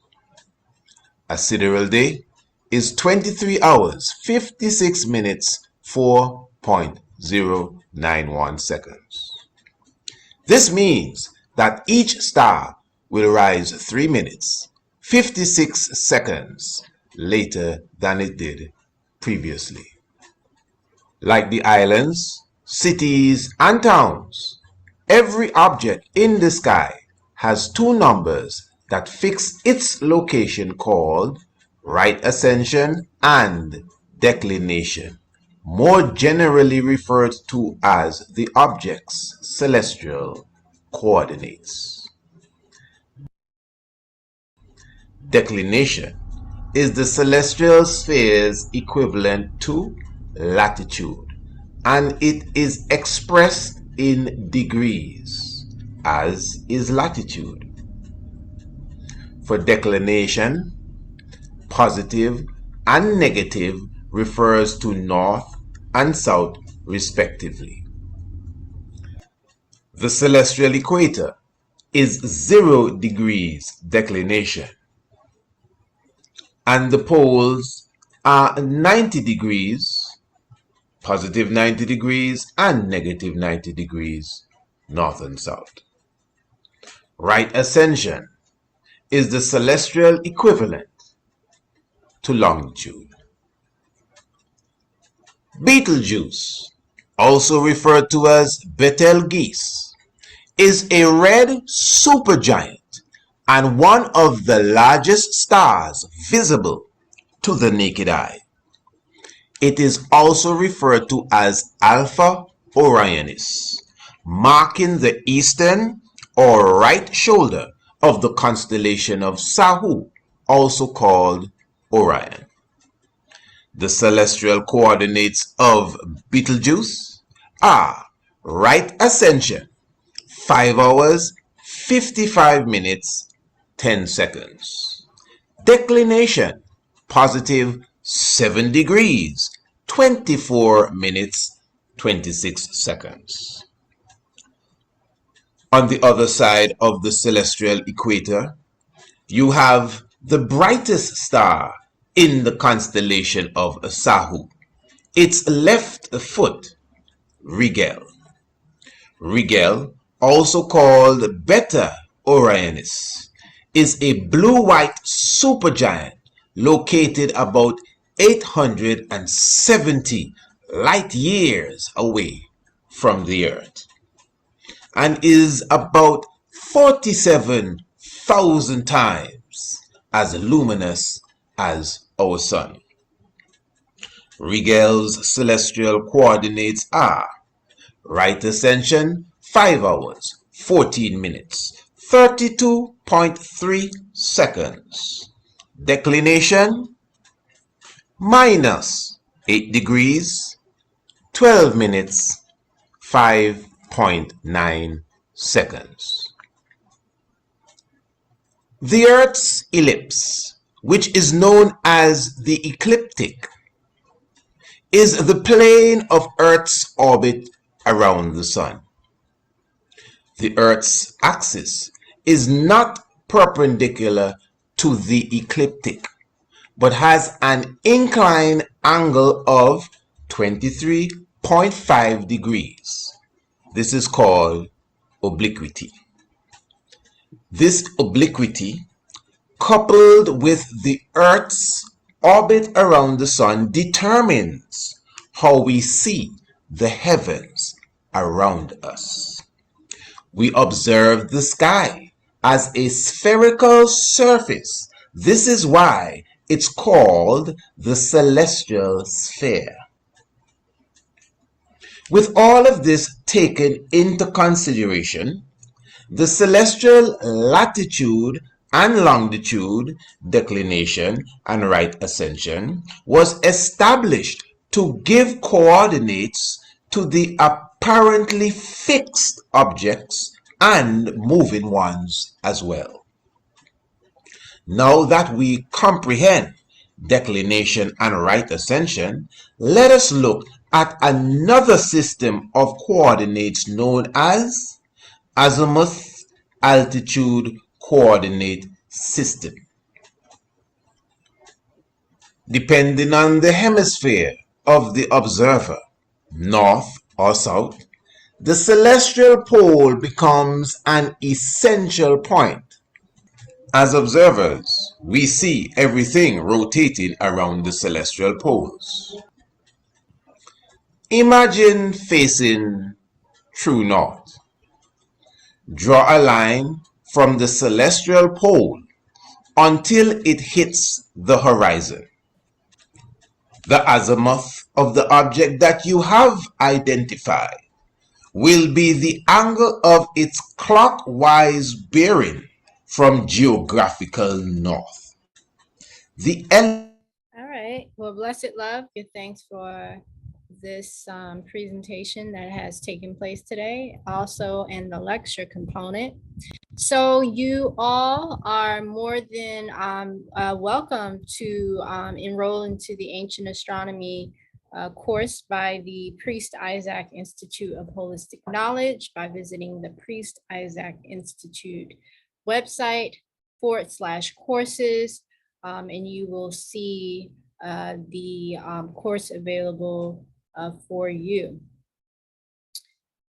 A sidereal day is 23 hours, 56 minutes, 4.091 seconds. This means that each star will rise 3 minutes, 56 seconds later than it did previously. Like the islands, cities, and towns, every object in the sky has two numbers that fix its location called right ascension and declination, more generally referred to as the object's celestial coordinates. Declination is the celestial sphere's equivalent to latitude, and it is expressed in degrees, as is latitude. For declination, positive and negative refers to north and south respectively. The celestial equator is 0 degrees declination, and the poles are 90 degrees, positive 90 degrees and negative 90 degrees, north and south. Right ascension is the celestial equivalent to longitude. Betelgeuse, also referred to as Betelgeuse, is a red supergiant and one of the largest stars visible to the naked eye. It is also referred to as Alpha Orionis, marking the eastern or right shoulder of the constellation of Sahu, also called Orion. The celestial coordinates of Betelgeuse are right ascension, 5 hours, 55 minutes, 10 seconds. Declination, positive 7 degrees, 24 minutes, 26 seconds. On the other side of the celestial equator, you have the brightest star in the constellation of Sahu, its left foot, Rigel. Rigel, also called Beta Orionis, is a blue-white supergiant located about 870 light years away from the Earth and is about 47,000 times as luminous as our Sun. Rigel's celestial coordinates are right ascension 5 hours, 14 minutes, 32.3 seconds. Declination minus 8 degrees, 12 minutes, 5.9 seconds. The Earth's ellipse, which is known as the ecliptic, is the plane of Earth's orbit around the Sun. The Earth's axis is not perpendicular to the ecliptic, but has an inclined angle of 23.5 degrees. This is called obliquity. This obliquity, coupled with the Earth's orbit around the Sun, determines how we see the heavens around us. We observe the sky as a spherical surface. This is why it's called the celestial sphere. With all of this taken into consideration, the celestial latitude and longitude, declination and right ascension, was established to give coordinates to the apparently fixed objects and moving ones as well. Now that we comprehend declination, and right ascension, let us look at another system of coordinates known as azimuth altitude coordinate system. Depending on the hemisphere of the observer, north or south, the celestial pole becomes an essential point. As observers, we see everything rotating around the celestial poles. Imagine facing true north. Draw a line from the celestial pole until it hits the horizon. The azimuth of the object that you have identified will be the angle of its clockwise bearing from geographical north. All right. Well, blessed love, give thanks for this presentation that has taken place today, also in the lecture component. So you all are more than welcome to enroll into the Ancient Astronomy course by the Priest Isaac Institute of Holistic Knowledge by visiting the Priest Isaac Institute website /courses, and you will see the course available for you.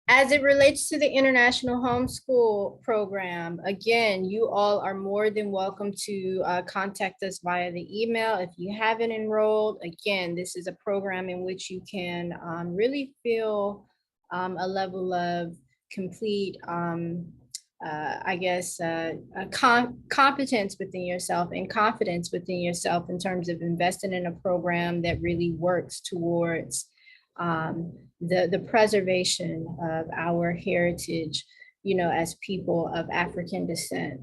As it relates to the International Homeschool Program, again, you all are more than welcome to contact us via the email. If you haven't enrolled, again, this is a program in which you can really feel a level of complete, competence within yourself and confidence within yourself in terms of investing in a program that really works towards the preservation of our heritage, as people of African descent.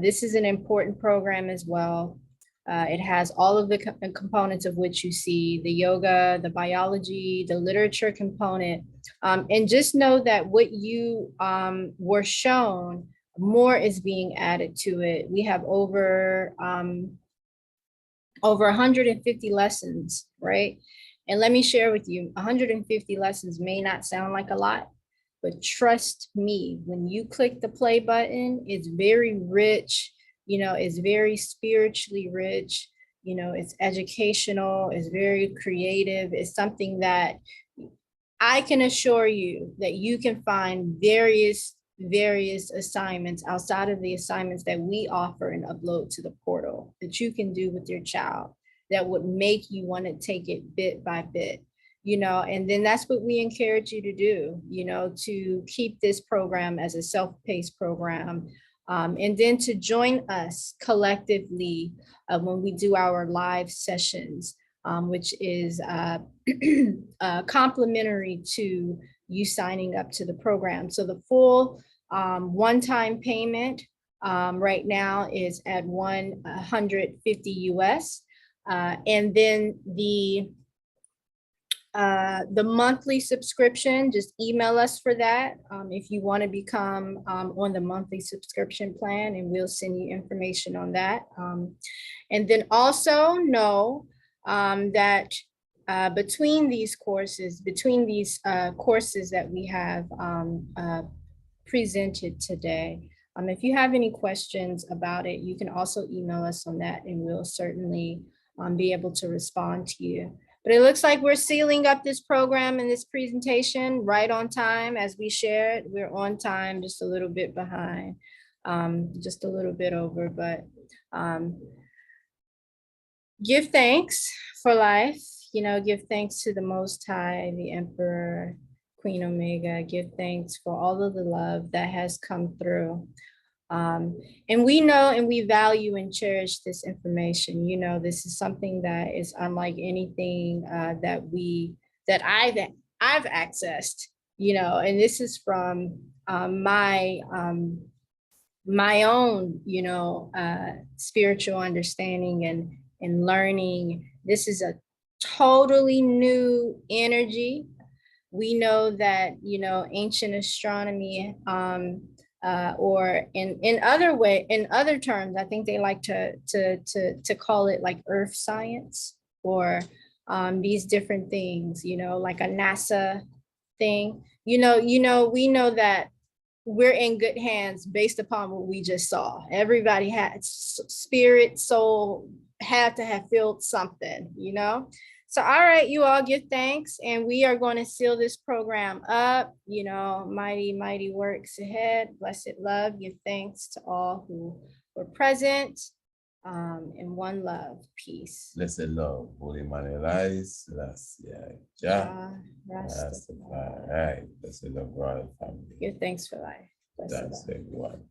This is an important program as well. It has all of the components of which you see, the yoga, the biology, the literature component. And just know that what you were shown, more is being added to it. We have over 150 lessons, right? And let me share with you, 150 lessons may not sound like a lot, but trust me, when you click the play button, it's very rich, it's very spiritually rich, it's educational, it's very creative. It's something that I can assure you that you can find various assignments outside of the assignments that we offer and upload to the portal that you can do with your child that would make you want to take it bit by bit, and then that's what we encourage you to do, to keep this program as a self-paced program, and then to join us collectively when we do our live sessions, which is complimentary to you signing up to the program. So the full one-time payment right now is at $150 US. And then the monthly subscription, just email us for that if you want to become on the monthly subscription plan, and we'll send you information on that. And then also know that between these courses that we have presented today, if you have any questions about it, you can also email us on that, and we'll certainly be able to respond to you. But it looks like we're sealing up this program and this presentation right on time. As we shared, we're on time, just a little bit behind, just a little bit over, but give thanks for life, give thanks to the Most High, the Emperor, Queen Omega, give thanks for all of the love that has come through. And we know and we value and cherish this information. This is something that is unlike anything that I've accessed, and this is from my own, spiritual understanding and learning. This is a totally new energy. We know that, ancient astronomy or in other terms, I think they like to call it like earth science, or these different things, like a NASA thing. We know that we're in good hands based upon what we just saw. Everybody had spirit, soul, had to have felt something, So, all right, you all give thanks, and we are going to seal this program up. Mighty, mighty works ahead. Blessed love. Give thanks to all who were present. And one love, peace. Blessed love, Holy Mother Lies, Jah, Rastafari. Right, blessed love, royal family. Give thanks for life. Blessed Thanks, love. everyone.